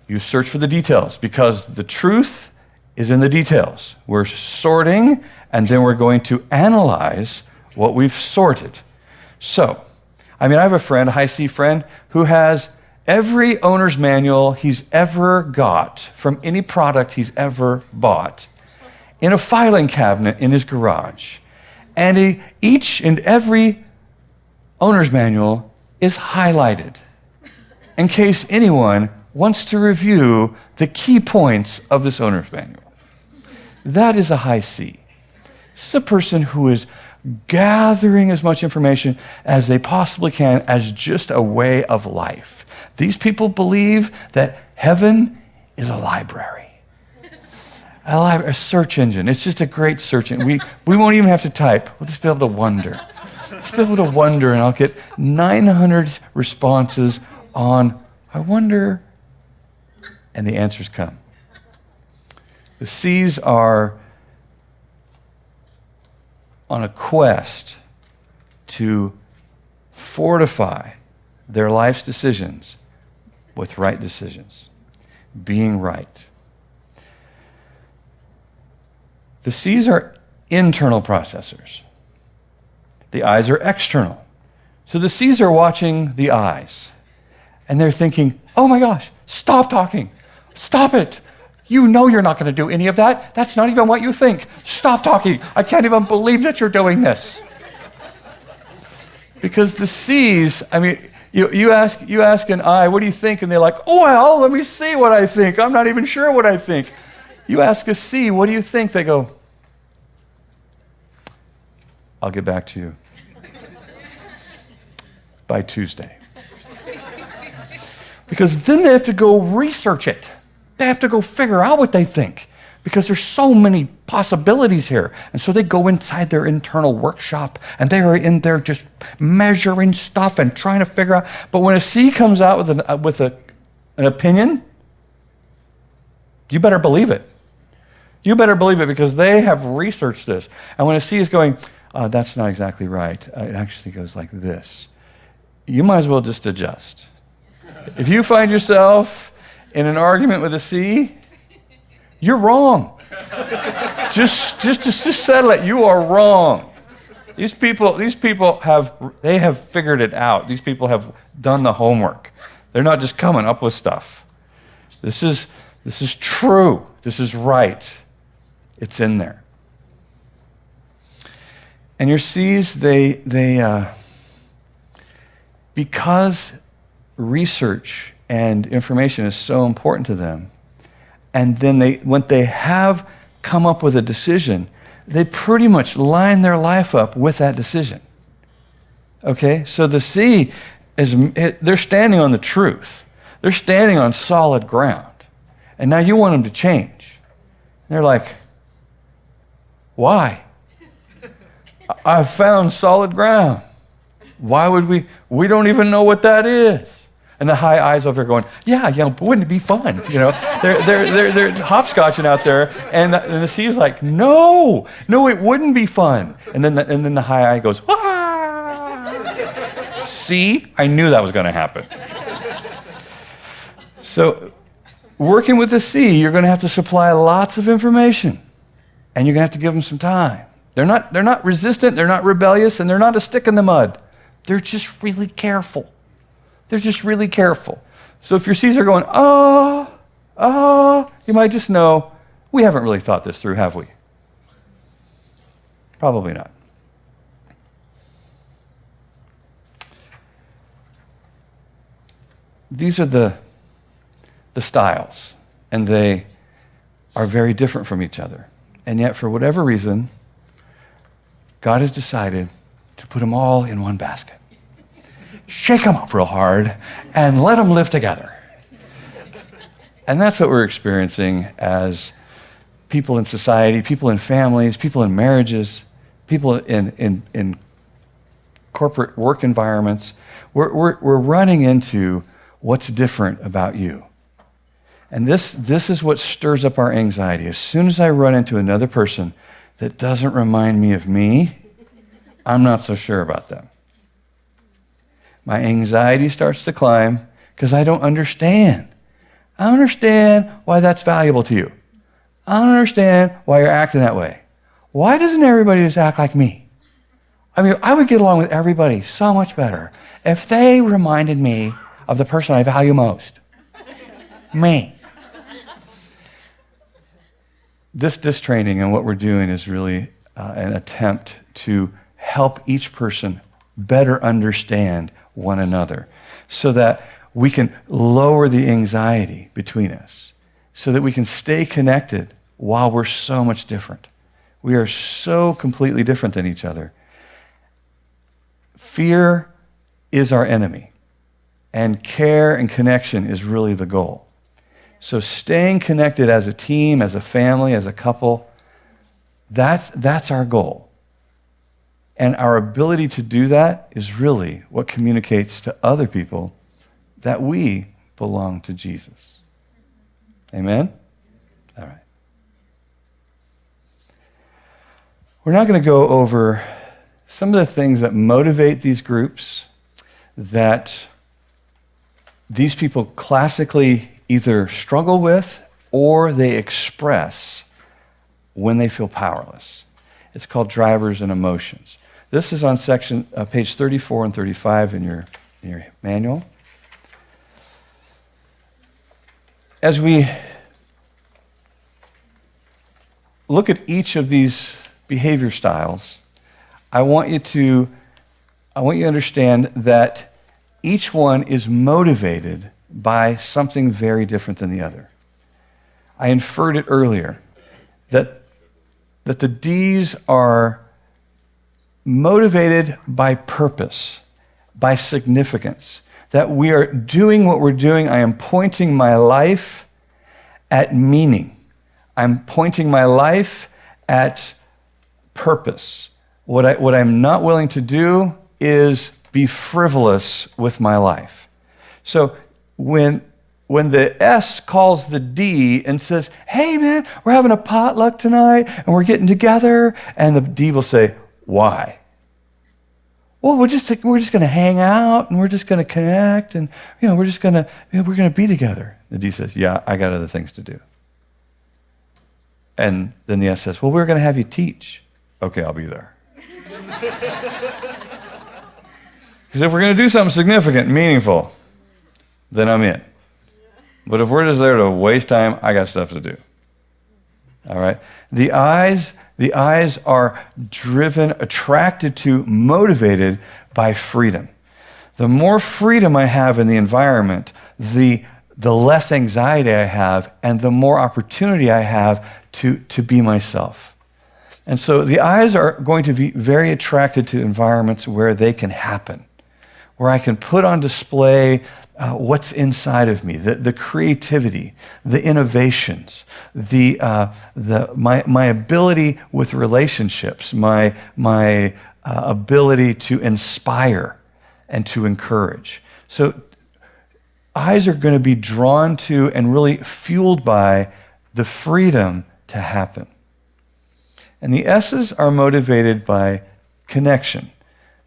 you search for the details, because the truth is in the details. We're sorting, and then we're going to analyze what we've sorted. So, I have a friend, a high C friend, who has every owner's manual he's ever got from any product he's ever bought in a filing cabinet in his garage. And each and every owner's manual is highlighted in case anyone wants to review the key points of this owner's manual. That is a high C. This is a person who is gathering as much information as they possibly can as just a way of life. These people believe that heaven is a library. A search engine. It's just a great search engine. We won't even have to type. We'll just be able to wonder. Just be able to wonder, and I'll get 900 responses on, I wonder, and the answers come. The C's are on a quest to fortify their life's decisions with right decisions, being right. The C's are internal processors. The I's are external. So the C's are watching the I's, and they're thinking, oh my gosh, stop talking. Stop it. You know you're not going to do any of that. That's not even what you think. Stop talking. I can't even believe that you're doing this. Because the C's, you ask an I, what do you think? And they're like, oh, well, let me see what I think. I'm not even sure what I think. You ask a C, what do you think? They go, I'll get back to you by Tuesday. Because then they have to go research it. They have to go figure out what they think, because there's so many possibilities here. And so they go inside their internal workshop, and they are in there just measuring stuff and trying to figure out. But when a C comes out with an opinion, you better believe it. You better believe it, because they have researched this. And when a C is going, that's not exactly right, it actually goes like this, you might as well just adjust. If you find yourself in an argument with a C, you're wrong. just settle it. You are wrong. These people have figured it out. These people have done the homework. They're not just coming up with stuff. This is true. This is right. It's in there. And your C's, because research and information is so important to them, and then when they have come up with a decision, they pretty much line their life up with that decision. Okay? So the C, they're standing on the truth. They're standing on solid ground. And now you want them to change. They're like, why? I've found solid ground. Why would we don't even know what that is. And the high I's over there going, yeah, wouldn't it be fun? They're hopscotching out there, and the C is like, no, it wouldn't be fun. And then the high I goes, ah. See, I knew that was going to happen. So, working with the C, you're going to have to supply lots of information, and you're going to have to give them some time. They're not resistant, they're not rebellious, and they're not a stick in the mud. They're just really careful. They're just really careful. So if your C's are going, you might just know, we haven't really thought this through, have we? Probably not. These are the styles, and they are very different from each other. And yet, for whatever reason, God has decided to put them all in one basket. Shake them up real hard and let them live together. And that's what we're experiencing as people in society, people in families, people in marriages, people in corporate work environments, we're running into what's different about you. And this is what stirs up our anxiety. As soon as I run into another person that doesn't remind me of me, I'm not so sure about them. My anxiety starts to climb because I don't understand. I don't understand why that's valuable to you. I don't understand why you're acting that way. Why doesn't everybody just act like me? I mean, I would get along with everybody so much better if they reminded me of the person I value most. Me. This training and what we're doing is really an attempt to help each person better understand one another so that we can lower the anxiety between us, so that we can stay connected while we're so much different. We are so completely different than each other. Fear is our enemy, and care and connection is really the goal. So staying connected as a team, as a family, as a couple, that's our goal. And our ability to do that is really what communicates to other people that we belong to Jesus. Amen? All right. We're now going to go over some of the things that motivate these groups, that these people classically either struggle with or they express when they feel powerless. It's called drivers and emotions. This is on page 34 and 35 in your manual. As we look at each of these behavior styles, I want you to understand that each one is motivated by something very different than the other. I inferred it earlier, that the D's are motivated by purpose, by significance, that we are doing what we're doing. I am pointing my life at meaning. I'm pointing my life at purpose. What I'm not willing to do is be frivolous with my life. So when the S calls the D and says, hey man, we're having a potluck tonight and we're getting together, and the D will say, why? Well, we're just going to hang out and we're just going to connect and we're going to be together. The D says, yeah, I got other things to do. And then the S says, well, we're going to have you teach. Okay, I'll be there. Because if we're going to do something significant and meaningful, then I'm in. But if we're just there to waste time, I got stuff to do. All right? The eyes are driven, attracted to, motivated by freedom. The more freedom I have in the environment, the less anxiety I have, and the more opportunity I have to be myself. And so the eyes are going to be very attracted to environments where they can happen, where I can put on display what's inside of me, the creativity, the innovations, my ability with relationships, my ability to inspire and to encourage. So eyes are going to be drawn to and really fueled by the freedom to happen. And the S's are motivated by connection.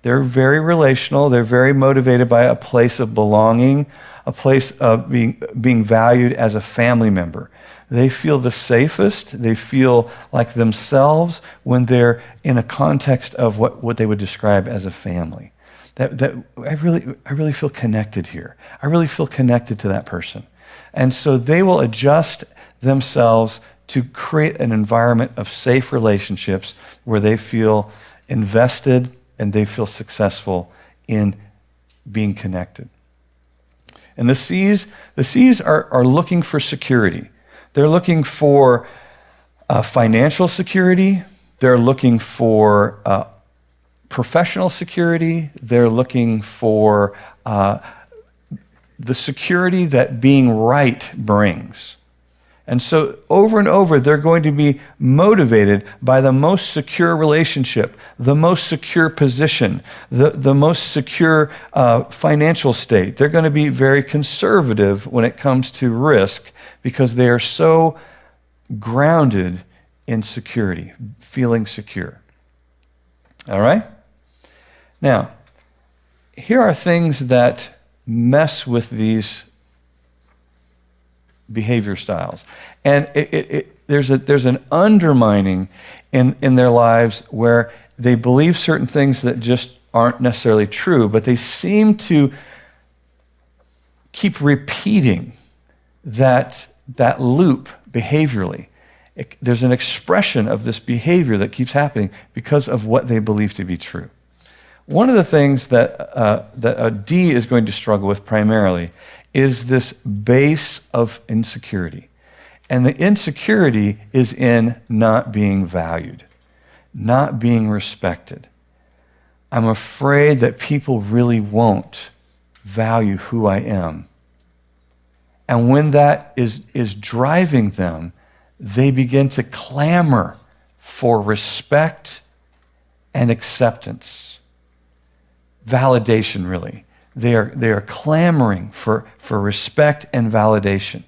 They're very relational. They're very motivated by a place of belonging, a place of being valued as a family member. They feel the safest. They feel like themselves when they're in a context of what they would describe as a family. That I really feel connected here. I really feel connected to that person. And so they will adjust themselves to create an environment of safe relationships where they feel invested and they feel successful in being connected. And the C's are looking for security. They're looking for financial security. They're looking for professional security. They're looking for the security that being right brings. And so over and over, they're going to be motivated by the most secure relationship, the most secure position, the most secure financial state. They're going to be very conservative when it comes to risk because they are so grounded in security, feeling secure. All right? Now, here are things that mess with these behavior styles. And there's an undermining in their lives where they believe certain things that just aren't necessarily true, but they seem to keep repeating that loop behaviorally. There's an expression of this behavior that keeps happening because of what they believe to be true. One of the things that a D is going to struggle with primarily is this base of insecurity. And the insecurity is in not being valued, not being respected. I'm afraid that people really won't value who I am. And when that is driving them, they begin to clamor for respect and acceptance. Validation, really. They are clamoring for respect and validation.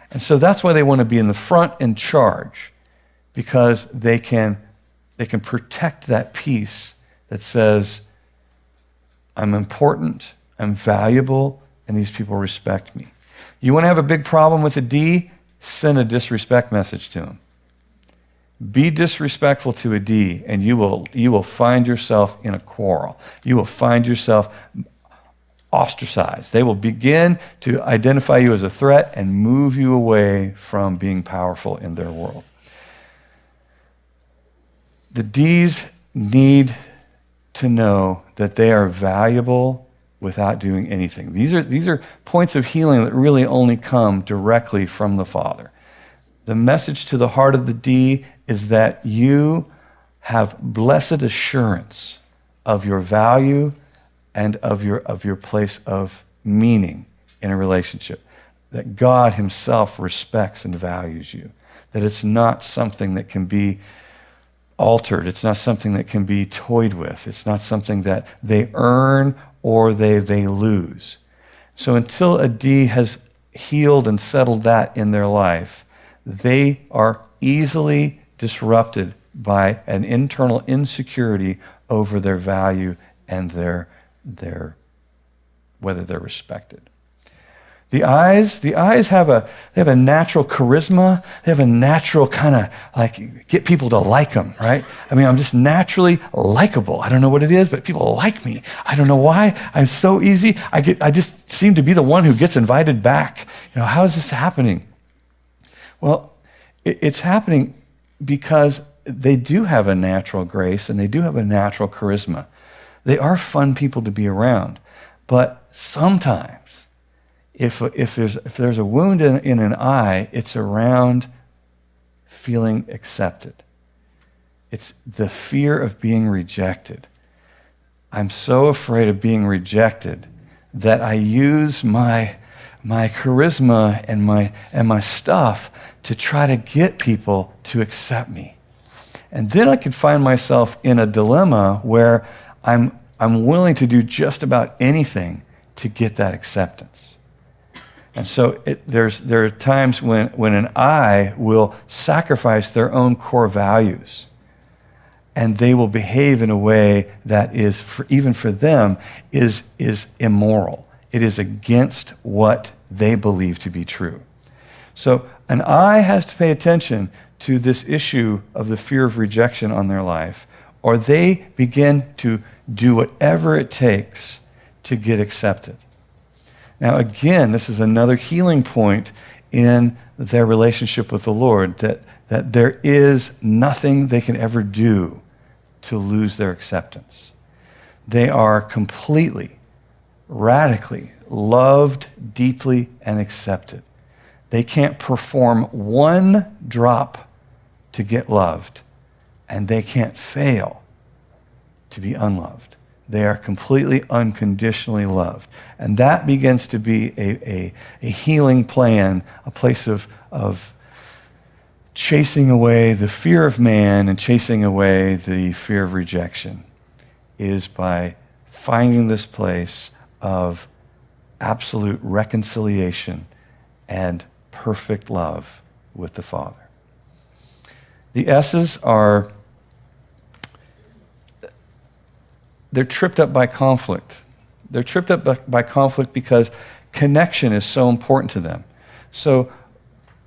And so that's why they want to be in the front in charge, because they can protect that piece that says, I'm important, I'm valuable, and these people respect me. You want to have a big problem with a D? Send a disrespect message to them. Be disrespectful to a D, and you will find yourself in a quarrel. You will find yourself ostracized. They will begin to identify you as a threat and move you away from being powerful in their world. The Ds need to know that they are valuable without doing anything. These are points of healing that really only come directly from the Father. The message to the heart of the D is that you have blessed assurance of your value and of your place of meaning in a relationship. That God himself respects and values you. That it's not something that can be altered. It's not something that can be toyed with. It's not something that they earn or they lose. So until a D has healed and settled that in their life, they are easily disrupted by an internal insecurity over their value and their whether they're respected. The eyes have a natural charisma. They have a natural kind of like get people to like them, right? I mean, I'm just naturally likable. I don't know what it is, but people like me. I don't know why. I'm so easy. I just seem to be the one who gets invited back. You know, how is this happening? Well, it's happening because they do have a natural grace and they do have a natural charisma. They are fun people to be around, but sometimes if there's a wound in an eye, it's around feeling accepted. It's the fear of being rejected. I'm so afraid of being rejected that I use my charisma and my stuff to try to get people to accept me. And then I could find myself in a dilemma where I'm willing to do just about anything to get that acceptance. And so there are times when an I will sacrifice their own core values, and they will behave in a way that is, even for them, is immoral. It is against what they believe to be true. So an I has to pay attention to this issue of the fear of rejection on their life, or they begin to do whatever it takes to get accepted. Now, again, this is another healing point in their relationship with the Lord, that there is nothing they can ever do to lose their acceptance. They are completely, radically loved deeply and accepted. They can't perform one drop to get loved, and they can't fail to be unloved. They are completely unconditionally loved. And that begins to be a healing plan, a place of chasing away the fear of man and chasing away the fear of rejection is by finding this place of absolute reconciliation and perfect love with the Father. The S's are, they're tripped up by conflict. They're tripped up by conflict because connection is so important to them. So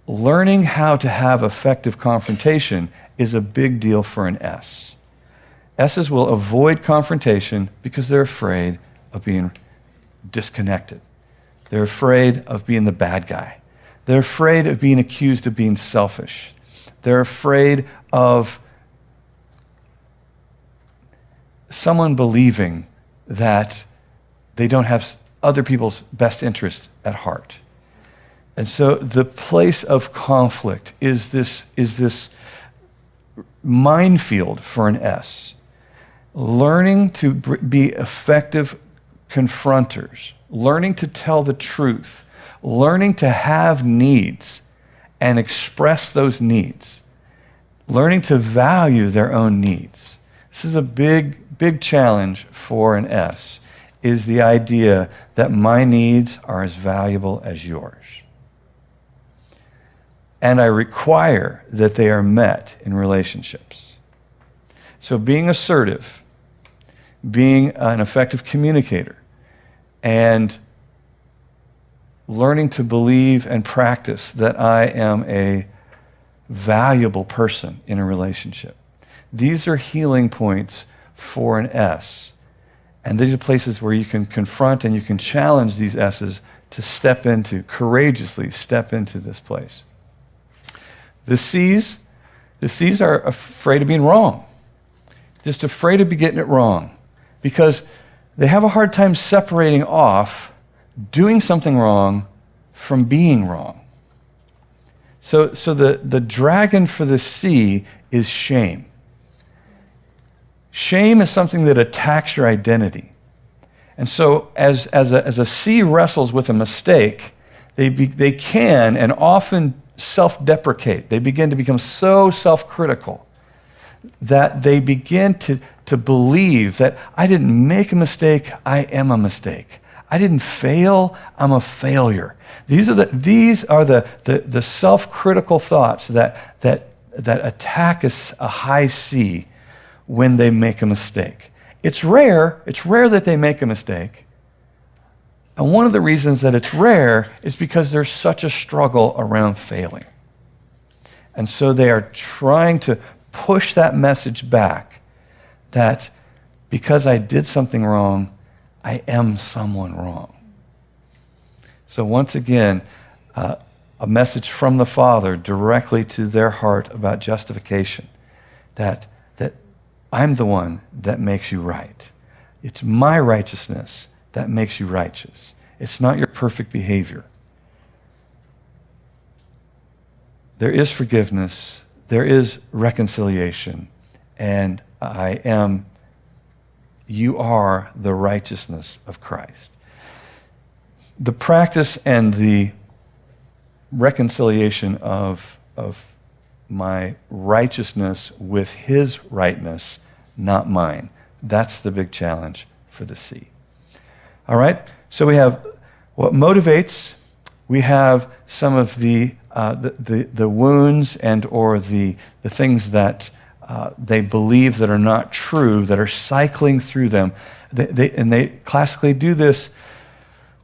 learning how to have effective confrontation is a big deal for an S. S's will avoid confrontation because they're afraid of being disconnected. They're afraid of being the bad guy. They're afraid of being accused of being selfish. They're afraid of someone believing that they don't have other people's best interest at heart. And so the place of conflict is this minefield for an S. Learning to be effective confronters, learning to tell the truth, learning to have needs and express those needs, learning to value their own needs. This is a big challenge for an S, is the idea that my needs are as valuable as yours. And I require that they are met in relationships. So being assertive, being an effective communicator, and learning to believe and practice that I am a valuable person in a relationship. These are healing points for an S. And these are places where you can confront and you can challenge these S's to step into, courageously step into this place. The C's are afraid of being wrong. Just afraid of getting it wrong. Because they have a hard time separating off doing something wrong from being wrong. So the dragon for the C is shame. Shame is something that attacks your identity. And so as a C wrestles with a mistake, they can and often self-deprecate. They begin to become so self-critical that they begin to believe that I didn't make a mistake, I am a mistake. I didn't fail, I'm a failure. These are the self-critical thoughts that attack a high C when they make a mistake. It's rare that they make a mistake. And one of the reasons that it's rare is because there's such a struggle around failing. And so they are trying to push that message back that because I did something wrong, I am someone wrong. So once again, a message from the Father directly to their heart about justification, that I'm the one that makes you right. It's my righteousness that makes you righteous. It's not your perfect behavior. There is forgiveness, there is reconciliation, and you are the righteousness of Christ. The practice and the reconciliation of my righteousness with his rightness, not mine. That's the big challenge for the C. All right? So we have what motivates. We have some of the wounds and or the things that they believe that are not true, that are cycling through them. They classically do this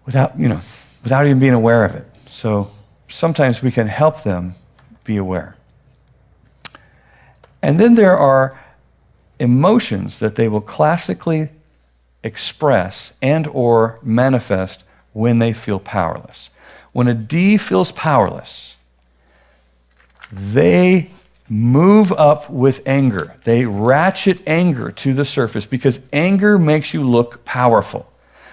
without even being aware of it. So sometimes we can help them be aware. And then there are emotions that they will classically express and or manifest when they feel powerless. When a D feels powerless, they move up with anger. They ratchet anger to the surface because anger makes you look powerful.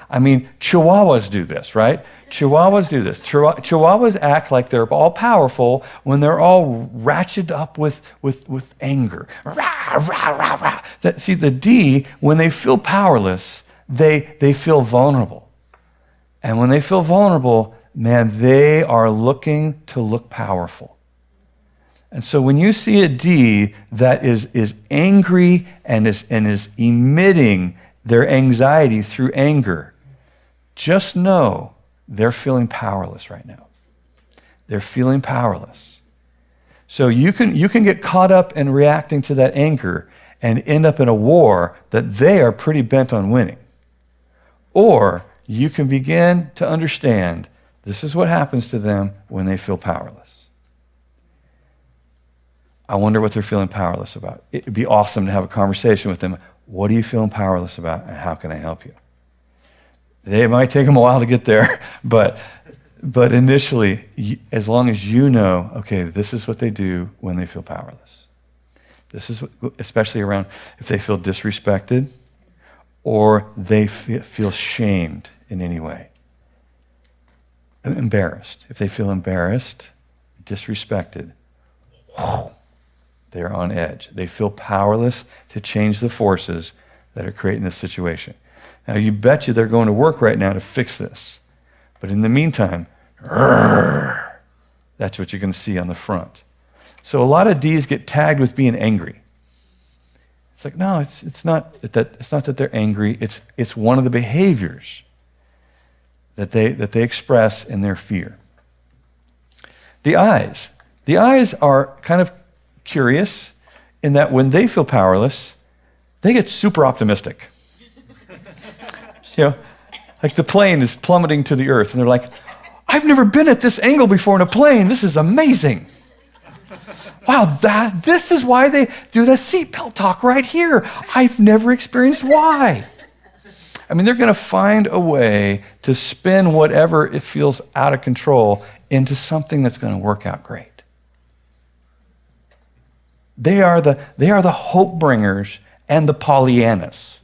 I mean, Chihuahuas do this, right? Chihuahuas do this. Chihuahuas act like they're all powerful when they're all ratcheted up with anger. Rah, rah, rah, rah. See, the D, when they feel powerless, they feel vulnerable. And when they feel vulnerable, man, they are looking to look powerful. And so when you see a D that is angry and is emitting their anxiety through anger, just know they're feeling powerless right now. They're feeling powerless. So you can get caught up in reacting to that anger and end up in a war that they are pretty bent on winning. Or you can begin to understand this is what happens to them when they feel powerless. I wonder what they're feeling powerless about. It'd be awesome to have a conversation with them. What are you feeling powerless about, and how can I help you? It might take them a while to get there, but initially, as long as you know, okay, this is what they do when they feel powerless. This is especially around if they feel disrespected or they feel shamed in any way. Embarrassed. If they feel embarrassed, disrespected, they're on edge. They feel powerless to change the forces that are creating this situation. Now, you bet you they're going to work right now to fix this. But in the meantime, that's what you're going to see on the front. So a lot of D's get tagged with being angry. It's like, no, it's not that they're angry. It's one of the behaviors that they express in their fear. The eyes are kind of curious in that when they feel powerless, they get super optimistic. Like the plane is plummeting to the earth, and they're like, I've never been at this angle before in a plane. This is amazing. Wow, this is why they do the seatbelt talk right here. I've never experienced why. I mean, they're going to find a way to spin whatever it feels out of control into something that's going to work out great. They are the hope bringers and the Pollyannas.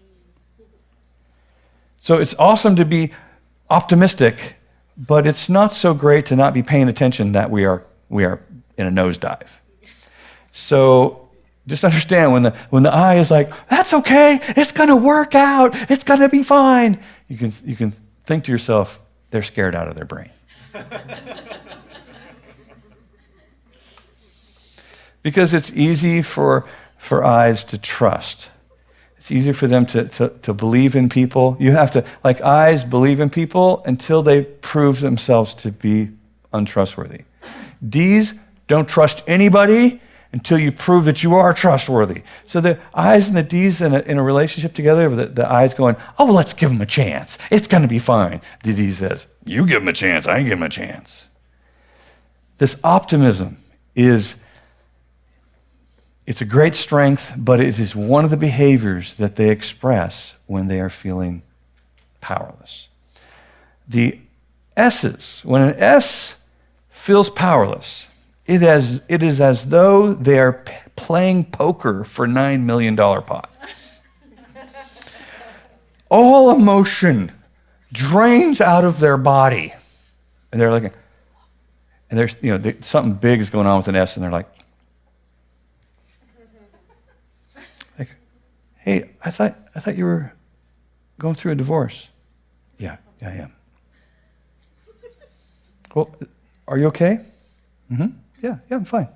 So it's awesome to be optimistic, but it's not so great to not be paying attention that we are in a nosedive. So just understand when the eye is like, that's okay, it's going to work out, it's going to be fine. You can think to yourself, they're scared out of their brain. Because it's easy for eyes to trust. It's easy for them to believe in people. You have to, like eyes, believe in people until they prove themselves to be untrustworthy. D's don't trust anybody until you prove that you are trustworthy. So the eyes and the D's in a relationship together, the eyes going, oh, well, let's give them a chance. It's going to be fine. The D says, you give them a chance, I give them a chance. This optimism it's a great strength, but it is one of the behaviors that they express when they are feeling powerless. The S's, when an S feels powerless, it is as though they are playing poker for $9 million pot. All emotion drains out of their body. And they're like, and there's something big is going on with an S, and they're like, hey, I thought you were going through a divorce. Yeah, I am. Well, are you okay? Mm-hmm. Yeah, I'm fine.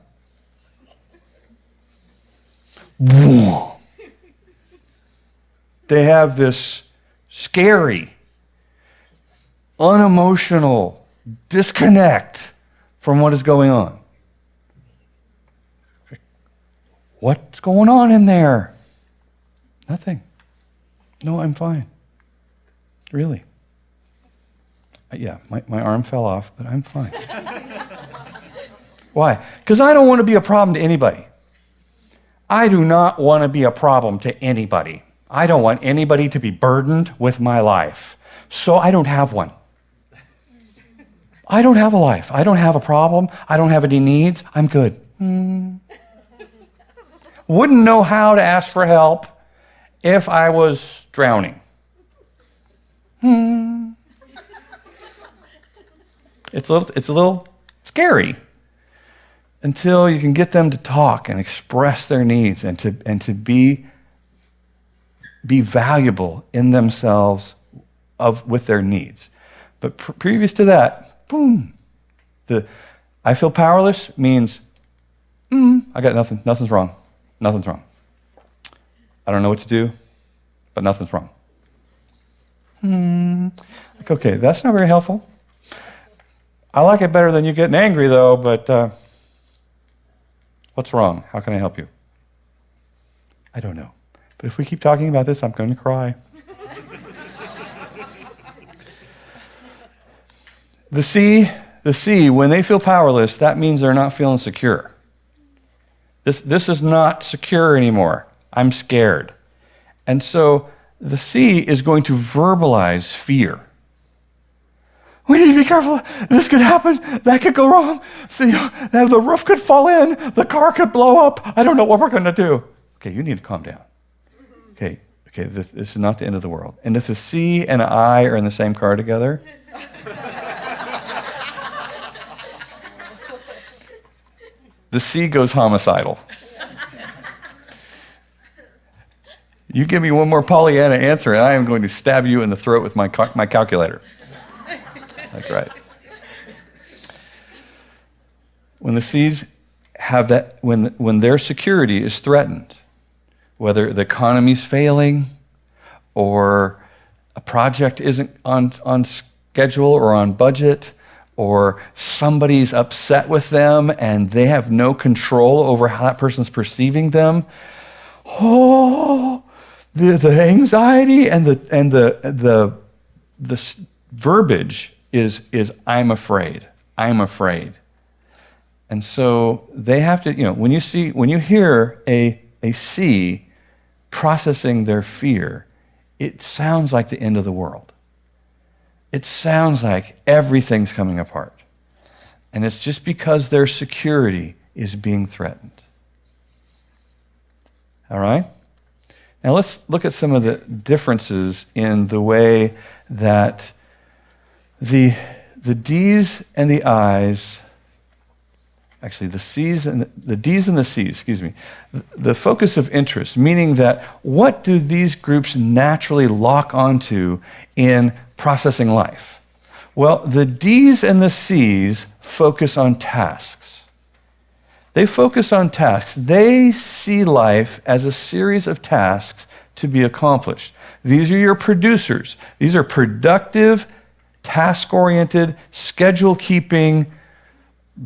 They have this scary, unemotional disconnect from what is going on. What's going on in there? Nothing. No, I'm fine. Really. Yeah, my arm fell off, but I'm fine. Why? Because I don't want to be a problem to anybody. I do not want to be a problem to anybody. I don't want anybody to be burdened with my life. So I don't have one. I don't have a life. I don't have a problem. I don't have any needs. I'm good. Wouldn't know how to ask for help if I was drowning. It's a little scary until you can get them to talk and express their needs and to be valuable in themselves with their needs. But previous to that, boom, I feel powerless means I got nothing. Nothing's wrong. Nothing's wrong. I don't know what to do, but nothing's wrong. Like, okay, that's not very helpful. I like it better than you getting angry, though, but what's wrong? How can I help you? I don't know. But if we keep talking about this, I'm going to cry. The C, when they feel powerless, that means they're not feeling secure. This is not secure anymore. I'm scared. And so the C is going to verbalize fear. We need to be careful. This could happen. That could go wrong. See, the roof could fall in. The car could blow up. I don't know what we're going to do. Okay, you need to calm down. Okay, this is not the end of the world. And if a C and an I are in the same car together, the C goes homicidal. You give me one more Pollyanna answer, and I am going to stab you in the throat with my calculator. That's right. When the C's have that, when their security is threatened, whether the economy's failing or a project isn't on schedule or on budget, or somebody's upset with them and they have no control over how that person's perceiving them, the anxiety and the verbiage is I'm afraid. I'm afraid. And so they have to, when you hear a C processing their fear, it sounds like the end of the world. It sounds like everything's coming apart. And it's just because their security is being threatened. All right? Now let's look at some of the differences in the way that the D's and the I's, actually the D's and the C's, excuse me, the focus of interest, meaning that what do these groups naturally lock onto in processing life? Well, the D's and the C's focus on tasks. They focus on tasks. They see life as a series of tasks to be accomplished. These are your producers. These are productive, task-oriented, schedule-keeping,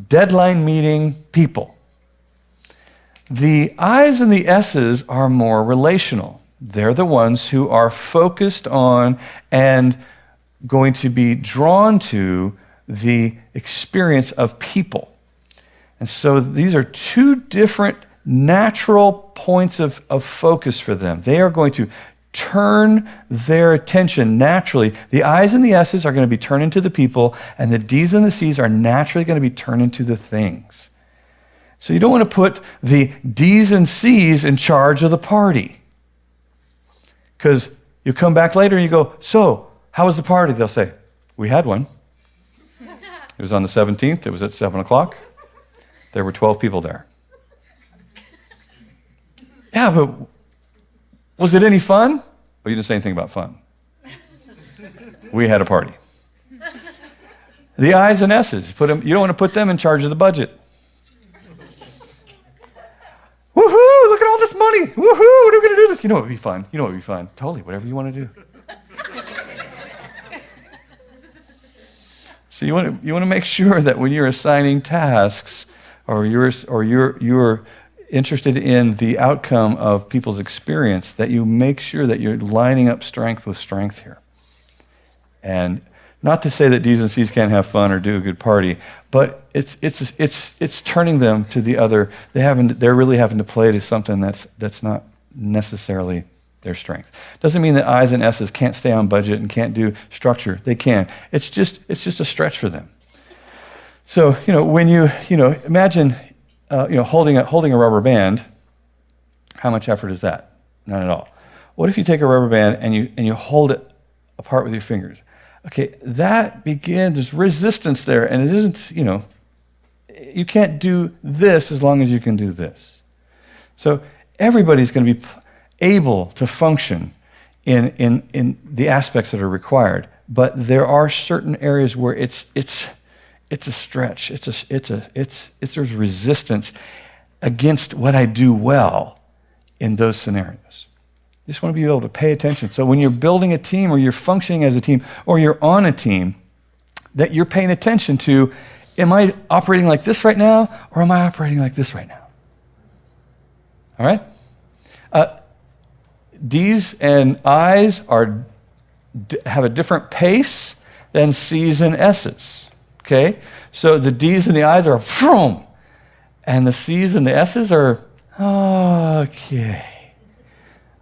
deadline-meeting people. The I's and the S's are more relational. They're the ones who are focused on and going to be drawn to the experience of people. And so these are two different natural points of focus for them. They are going to turn their attention naturally. The I's and the S's are going to be turned into the people, and the D's and the C's are naturally going to be turned into the things. So you don't want to put the D's and C's in charge of the party. Because you come back later and you go, so, how was the party? They'll say, we had one. It was on the 17th. It was at 7 o'clock. There were 12 people there. Yeah, but was it any fun? Well, you didn't say anything about fun. We had a party. The I's and S's, you don't want to put them in charge of the budget. Woohoo, look at all this money. Woohoo, what are we going to do this? You know what would be fun? You know what would be fun? Totally, whatever you want to do. So you want to make sure that when you're assigning tasks or you're interested in the outcome of people's experience, that you make sure that you're lining up strength with strength here. And not to say that D's and C's can't have fun or do a good party, but it's turning them to the other. They're really having to play to something that's not necessarily their strength. Doesn't mean that I's and S's can't stay on budget and can't do structure. They can. It's just a stretch for them. So when you imagine holding a rubber band, how much effort is that? None at all. What if you take a rubber band and you hold it apart with your fingers? Okay, that begins, there's resistance there, and it isn't, you can't do this as long as you can do this. So everybody's going to be able to function in the aspects that are required, but there are certain areas where it's a stretch. There's resistance, against what I do well in those scenarios. You just want to be able to pay attention. So when you're building a team or you're functioning as a team or you're on a team, that you're paying attention to, am I operating like this right now or am I operating like this right now? All right? D's and I's have a different pace than C's and S's. Okay? So the D's and the I's are vroom, and the C's and the S's are okay.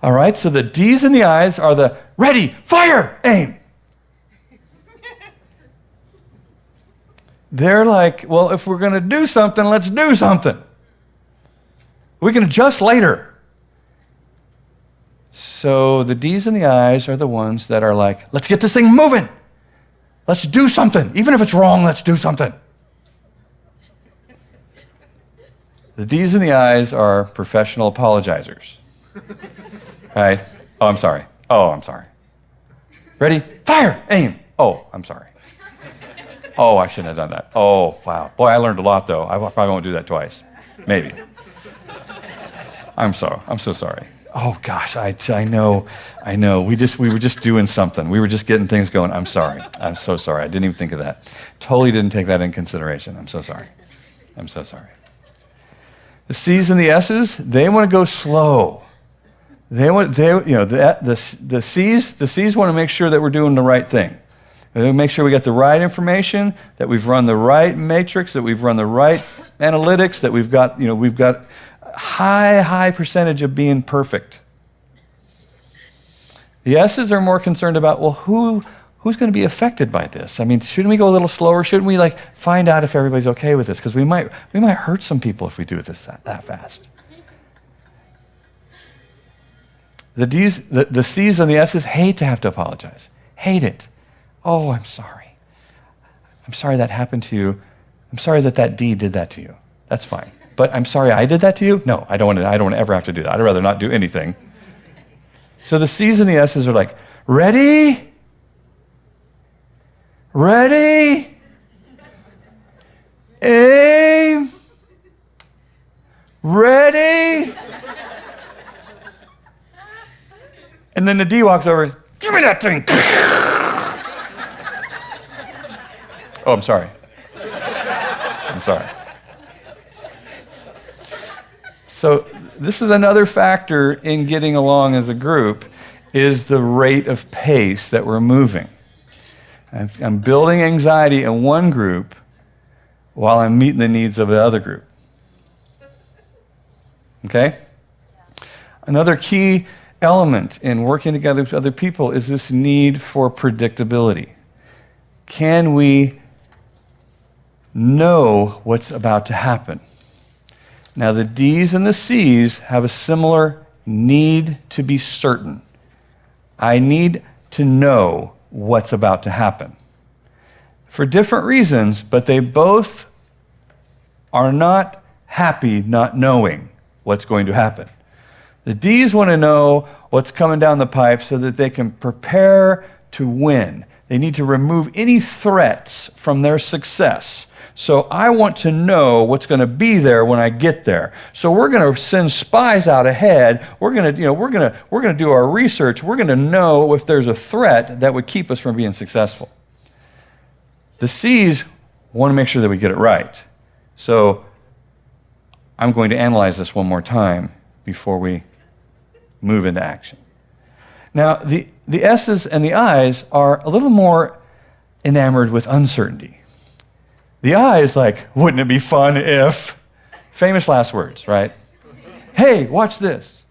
All right? So the D's and the I's are the ready, fire, aim. They're like, well, if we're going to do something, let's do something. We can adjust later. So the D's and the I's are the ones that are like, let's get this thing moving. Let's do something. Even if it's wrong, let's do something. The D's and the I's are professional apologizers. Right? Oh, I'm sorry. Oh, I'm sorry. Ready? Fire! Aim! Oh, I'm sorry. Oh, I shouldn't have done that. Oh, wow. Boy, I learned a lot, though. I probably won't do that twice. Maybe. I'm so sorry. Oh, gosh, I know. We were just doing something. We were just getting things going. I'm sorry. I'm so sorry. I didn't even think of that. Totally didn't take that in consideration. I'm so sorry. I'm so sorry. The C's and the S's, they want to go slow. The C's want to make sure that we're doing the right thing. We want to make sure we get the right information, that we've run the right matrix, that we've run the right analytics, that we've got high percentage of being perfect. The S's are more concerned about, well, who's going to be affected by this? I mean, shouldn't we go a little slower? Shouldn't we find out if everybody's okay with this? Because we might hurt some people if we do this that fast. The C's and the S's hate to have to apologize. Hate it. Oh, I'm sorry. I'm sorry that happened to you. I'm sorry that D did that to you. That's fine. But I'm sorry I did that to you? No, I don't want to ever have to do that. I'd rather not do anything. So the C's and the S's are like, ready? Ready? Aim? Ready? And then the D walks over and says, give me that thing. Oh, I'm sorry. I'm sorry. So this is another factor in getting along as a group, is the rate of pace that we're moving. I'm building anxiety in one group while I'm meeting the needs of the other group. Okay? Another key element in working together with other people is this need for predictability. Can we know what's about to happen? Now, the D's and the C's have a similar need to be certain. I need to know what's about to happen. For different reasons, but they both are not happy not knowing what's going to happen. The D's want to know what's coming down the pipe so that they can prepare to win. They need to remove any threats from their success. So I want to know what's going to be there when I get there. So we're going to send spies out ahead. We're going to do our research. We're going to know if there's a threat that would keep us from being successful. The C's want to make sure that we get it right. So I'm going to analyze this one more time before we move into action. Now, the S's and the I's are a little more enamored with uncertainty. The I is like, wouldn't it be fun if? Famous last words, right? Hey, watch this.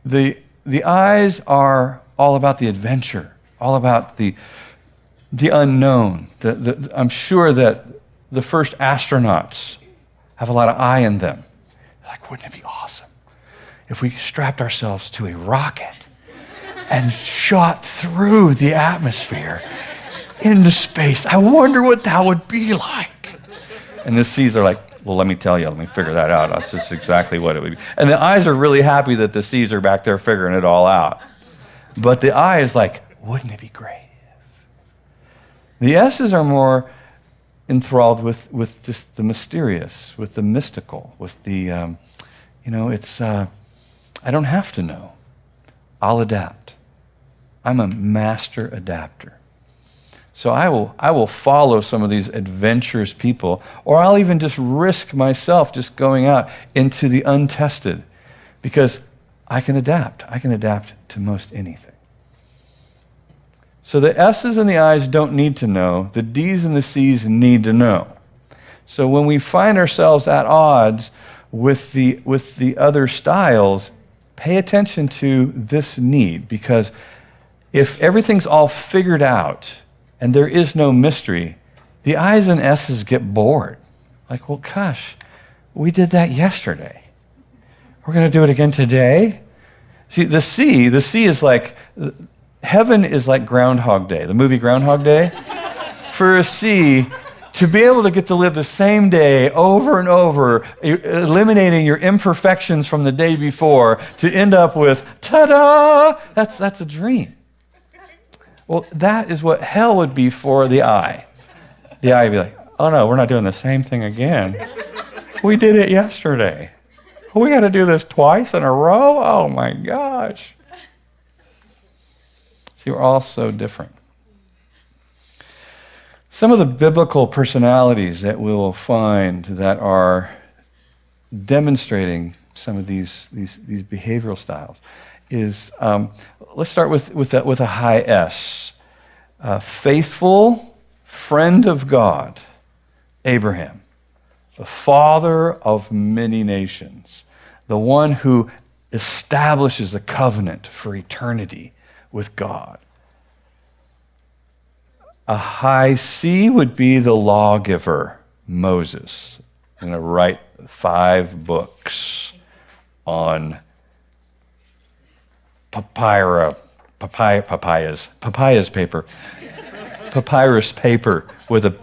The I's are all about the adventure, all about the unknown. I'm sure that the first astronauts have a lot of I in them. Like, wouldn't it be awesome if we strapped ourselves to a rocket and shot through the atmosphere into space? I wonder what that would be like. And the C's are like, well, let me tell you, let me figure that out. That's just exactly what it would be. And the I's are really happy that the C's are back there figuring it all out. But the I is like, wouldn't it be great if? The S's are more enthralled with just the mysterious, with the mystical, with the, I don't have to know. I'll adapt. I'm a master adapter. So I will follow some of these adventurous people, or I'll even just risk myself just going out into the untested, because I can adapt. I can adapt to most anything. So the S's and the I's don't need to know. The D's and the C's need to know. So when we find ourselves at odds with the other styles, pay attention to this need, because if everything's all figured out and there is no mystery, the I's and S's get bored. Like, well, gosh, we did that yesterday. We're going to do it again today? See, the C is like, heaven is like Groundhog Day, the movie Groundhog Day. For a C, to be able to get to live the same day over and over, eliminating your imperfections from the day before, to end up with, ta-da, that's a dream. Well, that is what hell would be for the I. The I would be like, oh no, we're not doing the same thing again. We did it yesterday. We got to do this twice in a row? Oh my gosh. See, we're all so different. Some of the biblical personalities that we'll find that are demonstrating some of these behavioral styles is, let's start with a high S. Faithful friend of God, Abraham, the father of many nations, the one who establishes a covenant for eternity with God. A high C would be the lawgiver, Moses. I'm going to write 5 books on papyrus paper, papyrus paper with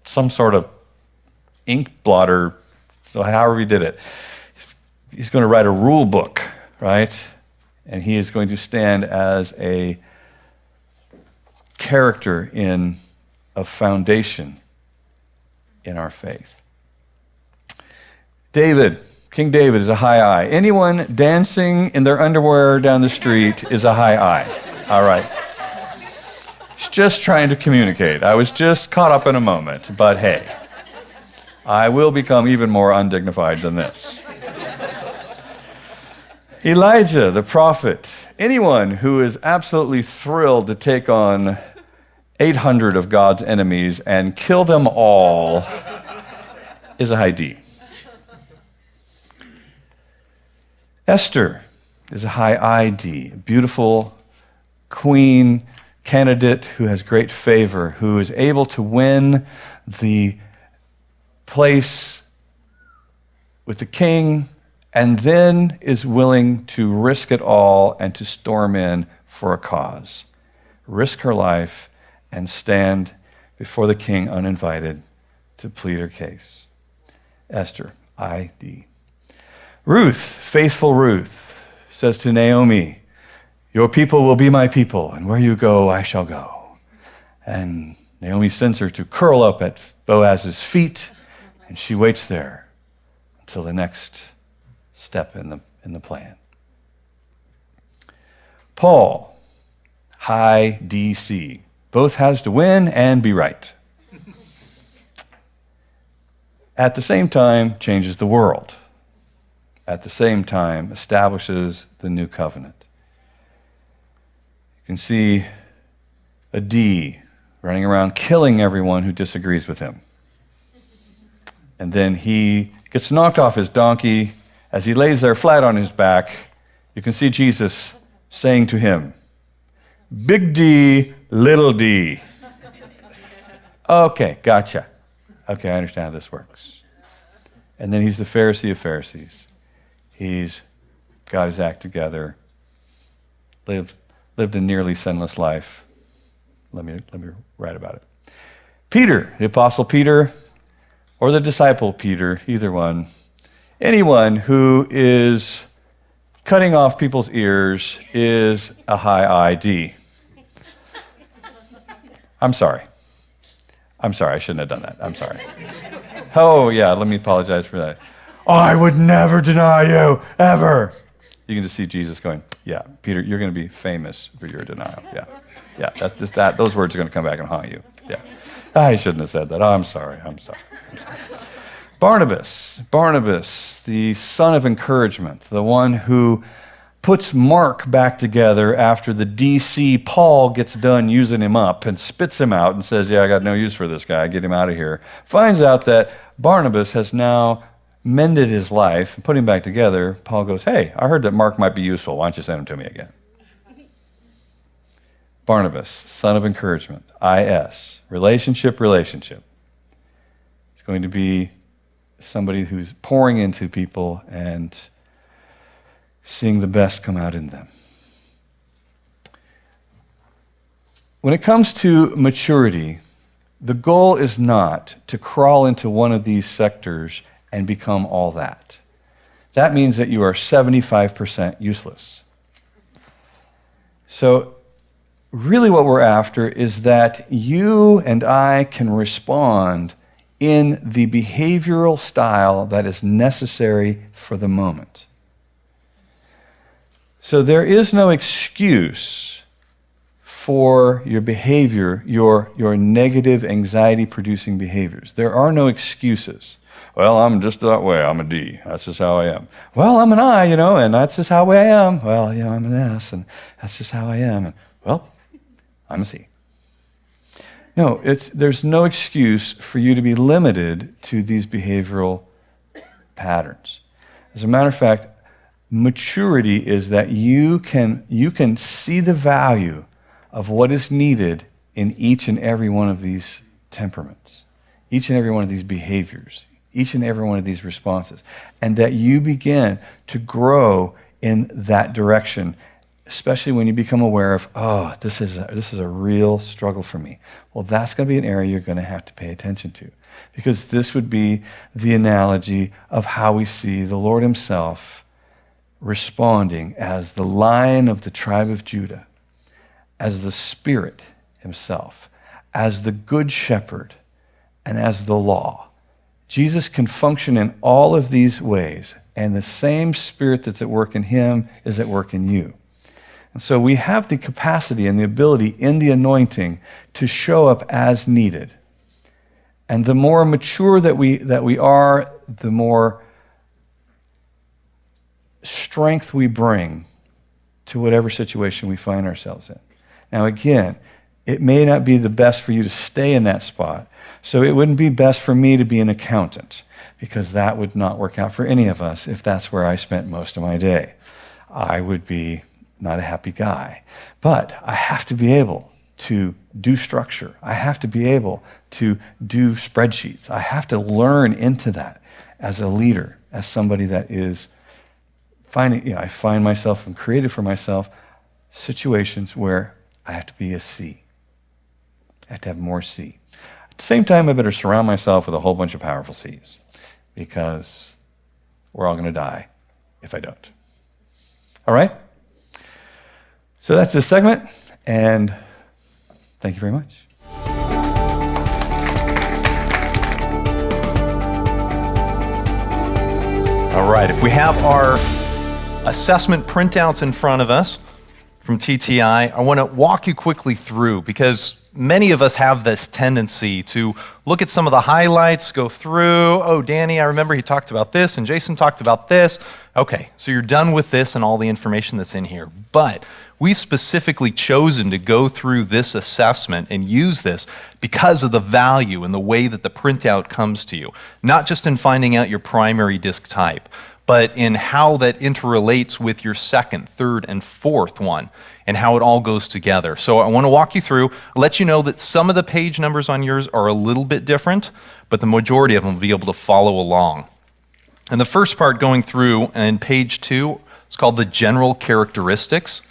some sort of ink blotter, so however he did it. He's going to write a rule book, right? And he is going to stand as a character in a foundation in our faith. King David is a high I. Anyone dancing in their underwear down the street is a high I. All right. He's just trying to communicate. I was just caught up in a moment, but hey, I will become even more undignified than this. Elijah, the prophet, anyone who is absolutely thrilled to take on 800 of God's enemies and kill them all is a high D. Esther is a high ID, a beautiful queen candidate who has great favor, who is able to win the place with the king, and then is willing to risk it all and to storm in for a cause. Risk her life and stand before the king uninvited to plead her case. Esther, ID. Ruth, faithful Ruth, says to Naomi, your people will be my people, and where you go, I shall go. And Naomi sends her to curl up at Boaz's feet, and she waits there until the next step in the plan. Paul, high DC, both has to win and be right. At the same time, changes the world. At the same time, establishes the new covenant. You can see a D running around killing everyone who disagrees with him. And then he gets knocked off his donkey. As he lays there flat on his back, you can see Jesus saying to him, big D, little d. Okay, gotcha. Okay, I understand how this works. And then he's the Pharisee of Pharisees. He's got his act together, lived a nearly sinless life. Let me write about it. Peter, the Apostle Peter, or the disciple Peter, either one. Anyone who is cutting off people's ears is a high ID. I'm sorry. I'm sorry, I shouldn't have done that. I'm sorry. Oh, yeah, let me apologize for that. I would never deny you, ever. You can just see Jesus going, yeah, Peter, you're going to be famous for your denial. Yeah, yeah, those words are going to come back and haunt you. Yeah, I shouldn't have said that. Oh, I'm sorry. Barnabas, the son of encouragement, the one who puts Mark back together after the DC Paul gets done using him up and spits him out and says, yeah, I got no use for this guy, get him out of here. Finds out that Barnabas has now mended his life and put him back together. Paul goes, hey, I heard that Mark might be useful. Why don't you send him to me again? Barnabas, son of encouragement, IS, relationship. It's going to be somebody who's pouring into people and seeing the best come out in them. When it comes to maturity, the goal is not to crawl into one of these sectors and become all that. That means that you are 75% useless. So really what we're after is that you and I can respond in the behavioral style that is necessary for the moment. So there is no excuse for your behavior, your negative anxiety-producing behaviors. There are no excuses. Well, I'm just that way. I'm a D. That's just how I am. Well, I'm an I, and that's just how I am. Well, I'm an S, and that's just how I am. And, well, I'm a C. No, there's no excuse for you to be limited to these behavioral patterns. As a matter of fact, maturity is that you can see the value of what is needed in each and every one of these temperaments, each and every one of these behaviors, each and every one of these responses, and that you begin to grow in that direction, especially when you become aware of, oh, this is a real struggle for me. Well, that's going to be an area you're going to have to pay attention to, because this would be the analogy of how we see the Lord himself responding as the Lion of the tribe of Judah, as the Spirit himself, as the Good Shepherd, and as the law. Jesus can function in all of these ways, and the same Spirit that's at work in him is at work in you. And so we have the capacity and the ability in the anointing to show up as needed. And the more mature that we are, the more strength we bring to whatever situation we find ourselves in. Now again, it may not be the best for you to stay in that spot. So it wouldn't be best for me to be an accountant, because that would not work out for any of us if that's where I spent most of my day. I would be not a happy guy. But I have to be able to do structure. I have to be able to do spreadsheets. I have to learn into that as a leader, as somebody that is I find myself and created for myself situations where I have to be a C. I have to have more C. At the same time, I better surround myself with a whole bunch of powerful C's, because we're all going to die if I don't. All right? So that's this segment, and thank you very much. All right, if we have our assessment printouts in front of us from TTI, I want to walk you quickly through, because many of us have this tendency to look at some of the highlights, go through, oh, Danny, I remember he talked about this, and Jason talked about this. Okay, so you're done with this and all the information that's in here. But we've specifically chosen to go through this assessment and use this because of the value and the way that the printout comes to you, not just in finding out your primary disc type, but in how that interrelates with your second, third, and fourth one, and how it all goes together. So I want to walk you through, let you know that some of the page numbers on yours are a little bit different, but the majority of them will be able to follow along. And the first part going through in page 2 is called the general characteristics.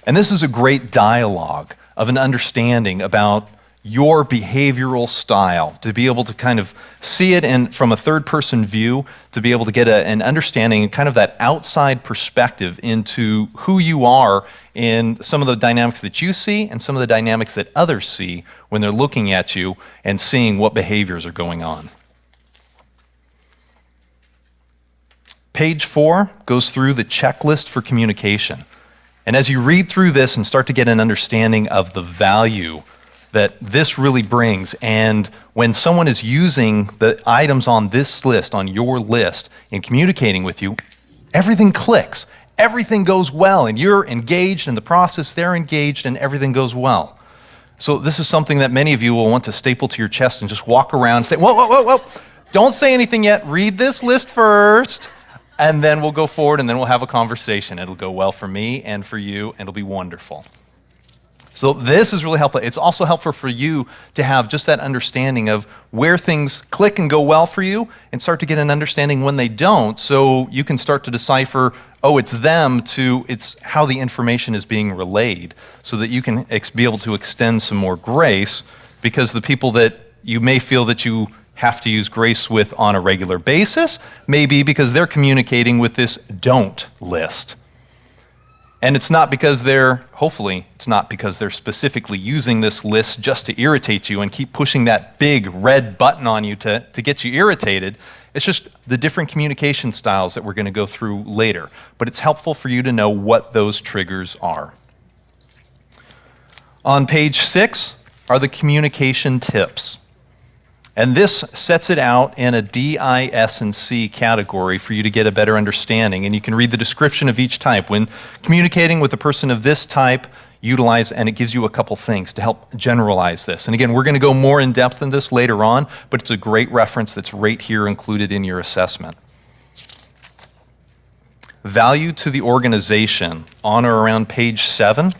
And this is a great dialogue of an understanding about your behavioral style, to be able to kind of see it in, from a third-person view, to be able to get an understanding and kind of that outside perspective into who you are in some of the dynamics that you see and some of the dynamics that others see when when they're looking at you and seeing what behaviors are going on. Page 4 goes through the checklist for communication. And as you read through this and start to get an understanding of the value that this really brings, and when someone is using the items on this list, on your list, in communicating with you, everything clicks, everything goes well, and you're engaged in the process, they're engaged, and everything goes well. So this is something that many of you will want to staple to your chest and just walk around and say, whoa, whoa, whoa, whoa, don't say anything yet, read this list first, and then we'll go forward and then we'll have a conversation. It'll go well for me and for you, and it'll be wonderful. So this is really helpful. It's also helpful for you to have just that understanding of where things click and go well for you, and start to get an understanding when they don't, so you can start to decipher, oh, it's them, to it's how the information is being relayed, so that you can be able to extend some more grace, because the people that you may feel that you have to use grace with on a regular basis may be because they're communicating with this don't list. And it's not because hopefully, it's not because they're specifically using this list just to irritate you and keep pushing that big red button on you to get you irritated. It's just the different communication styles that we're going to go through later. But it's helpful for you to know what those triggers are. On page 6 are the communication tips. And this sets it out in a DISC category for you to get a better understanding. And you can read the description of each type. When communicating with a person of this type, utilize, and it gives you a couple things to help generalize this. And again, we're going to go more in depth in this later on, but it's a great reference that's right here included in your assessment. Value to the organization, on or around page 7.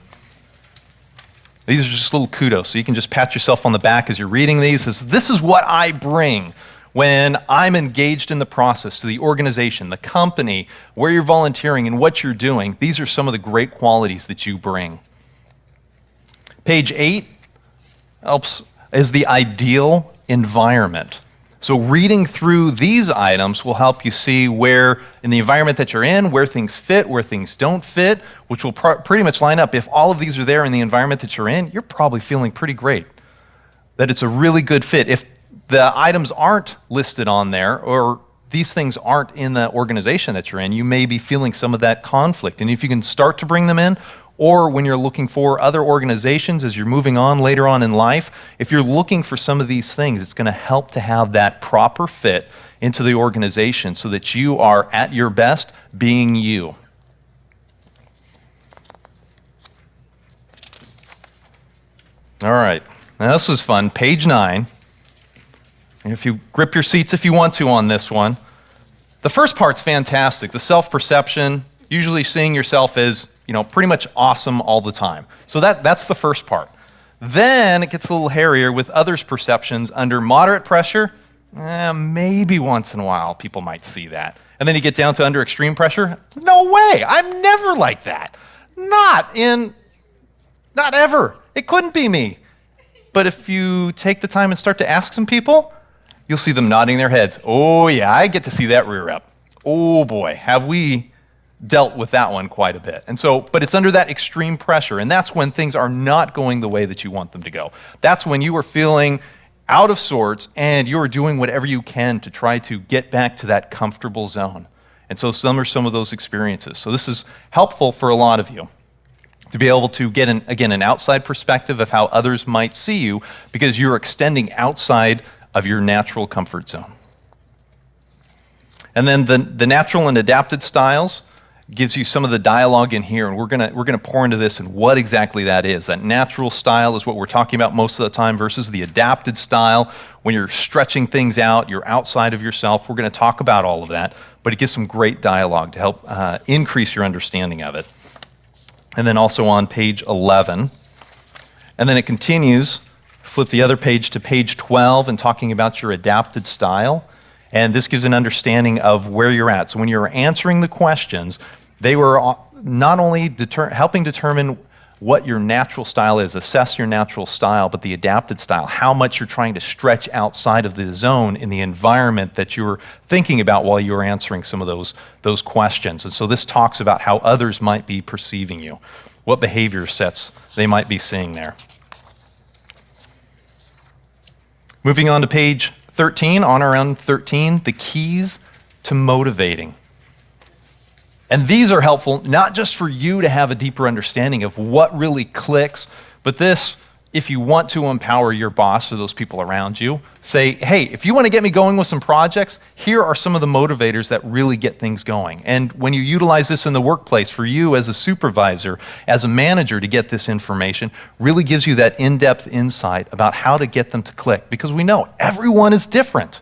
These are just little kudos, so you can just pat yourself on the back as you're reading these. This is what I bring when I'm engaged in the process to the organization, the company, where you're volunteering and what you're doing. These are some of the great qualities that you bring. Page 8 is the ideal environment. So reading through these items will help you see where, in the environment that you're in, where things fit, where things don't fit, which will pretty much line up. If all of these are there in the environment that you're in, you're probably feeling pretty great, that it's a really good fit. If the items aren't listed on there, or these things aren't in the organization that you're in, you may be feeling some of that conflict. And if you can start to bring them in, or when you're looking for other organizations as you're moving on later on in life, if you're looking for some of these things, it's going to help to have that proper fit into the organization so that you are at your best being you. All right, now this was fun. Page 9. If you grip your seats if you want to on this one. The first part's fantastic. The self-perception, usually seeing yourself as, pretty much awesome all the time. So that's the first part. Then it gets a little hairier with others' perceptions. Under moderate pressure, maybe once in a while people might see that. And then you get down to under extreme pressure. No way, I'm never like that. Not ever. It couldn't be me. But if you take the time and start to ask some people, you'll see them nodding their heads. Oh yeah, I get to see that rear up. Oh boy, have we dealt with that one quite a bit. And so, but it's under that extreme pressure, and that's when things are not going the way that you want them to go. That's when you are feeling out of sorts and you're doing whatever you can to try to get back to that comfortable zone. And so some are some of those experiences. So this is helpful for a lot of you to be able to get, an outside perspective of how others might see you, because you're extending outside of your natural comfort zone. And then the natural and adapted styles gives you some of the dialogue in here, and we're gonna pour into this and what exactly that is. That natural style is what we're talking about most of the time versus the adapted style. When you're stretching things out, you're outside of yourself. We're gonna talk about all of that, but it gives some great dialogue to help increase your understanding of it. And then also on page 11, and then it continues, flip the other page to page 12 and talking about your adapted style. And this gives an understanding of where you're at. So when you're answering the questions, they were not only helping determine what your natural style is, assess your natural style, but the adapted style, how much you're trying to stretch outside of the zone in the environment that you're thinking about while you're answering some of those questions. And so this talks about how others might be perceiving you, what behavior sets they might be seeing there. Moving on to page 13, on around 13, the keys to motivating. And these are helpful not just for you to have a deeper understanding of what really clicks, but this, if you want to empower your boss or those people around you, say, hey, if you want to get me going with some projects, here are some of the motivators that really get things going. And when you utilize this in the workplace, for you as a supervisor, as a manager to get this information, really gives you that in-depth insight about how to get them to click. Because we know everyone is different.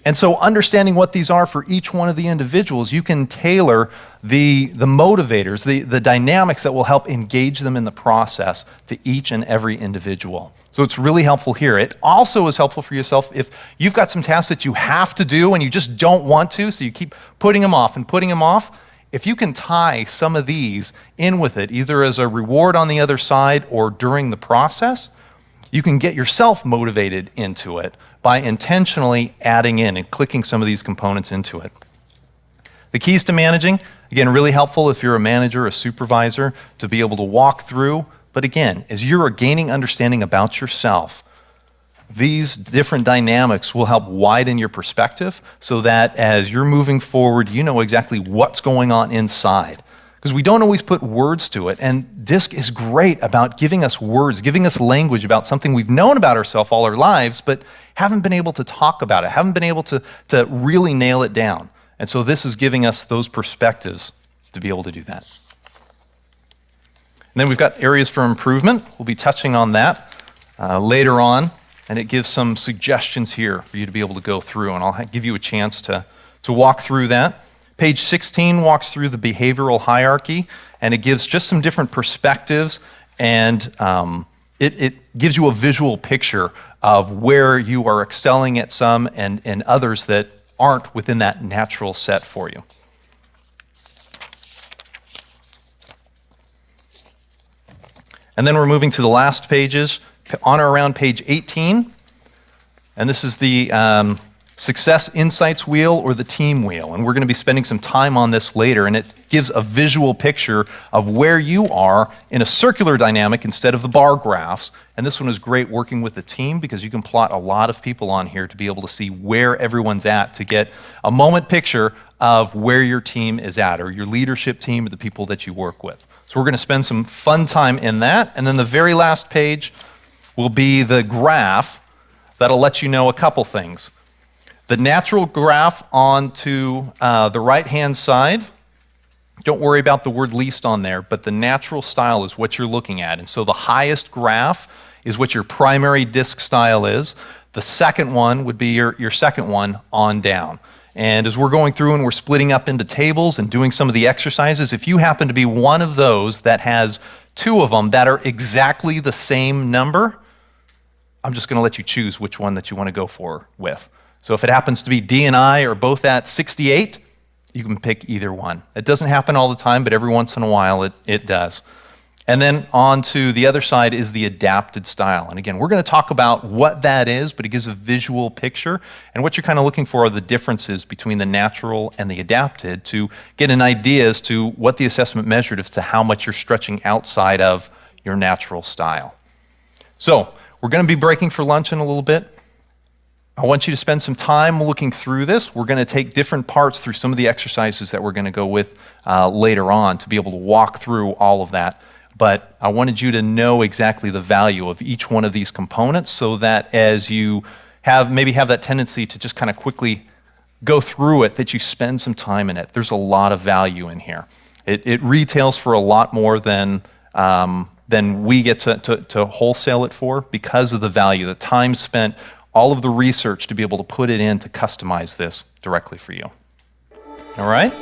And so understanding what these are for each one of the individuals, you can tailor the motivators, the dynamics that will help engage them in the process to each and every individual. So it's really helpful here. It also is helpful for yourself if you've got some tasks that you have to do and you just don't want to, so you keep putting them off and putting them off. If you can tie some of these in with it, either as a reward on the other side or during the process, you can get yourself motivated into it by intentionally adding in and clicking some of these components into it. The keys to managing, again, really helpful if you're a manager, a supervisor, to be able to walk through. But again, as you're gaining understanding about yourself, these different dynamics will help widen your perspective so that as you're moving forward, you know exactly what's going on inside. Because we don't always put words to it, and DISC is great about giving us words, giving us language about something we've known about ourselves all our lives, but haven't been able to talk about it, haven't been able to really nail it down. And so this is giving us those perspectives to be able to do that. And then we've got areas for improvement. We'll be touching on that later on, and it gives some suggestions here for you to be able to go through, and I'll give you a chance to walk through that. Page 16 walks through the behavioral hierarchy, and it gives just some different perspectives, and it gives you a visual picture of where you are excelling at some and others that aren't within that natural set for you. And then we're moving to the last pages, on or around page 18, and this is the Success Insights Wheel or the Team Wheel. And we're going to be spending some time on this later, and it gives a visual picture of where you are in a circular dynamic instead of the bar graphs. And this one is great working with the team because you can plot a lot of people on here to be able to see where everyone's at to get a moment picture of where your team is at, or your leadership team, or the people that you work with. So we're going to spend some fun time in that. And then the very last page will be the graph that'll let you know a couple things. The natural graph onto the right-hand side, don't worry about the word least on there, but the natural style is what you're looking at. And so the highest graph is what your primary DISC style is. The second one would be your second one on down. And as we're going through and we're splitting up into tables and doing some of the exercises, if you happen to be one of those that has two of them that are exactly the same number, I'm just going to let you choose which one that you want to go for with. So if it happens to be D and I are both at 68, you can pick either one. It doesn't happen all the time, but every once in a while it does. And then on to the other side is the adapted style. And again, we're going to talk about what that is, but it gives a visual picture. And what you're kind of looking for are the differences between the natural and the adapted to get an idea as to what the assessment measured as to how much you're stretching outside of your natural style. So we're going to be breaking for lunch in a little bit. I want you to spend some time looking through this. We're going to take different parts through some of the exercises that we're going to go with later on to be able to walk through all of that. But I wanted you to know exactly the value of each one of these components so that as you maybe have that tendency to just kind of quickly go through it, that you spend some time in it. There's a lot of value in here. It retails for a lot more than we get to wholesale it for because of the value, the time spent, all of the research to be able to put it in to customize this directly for you. All right?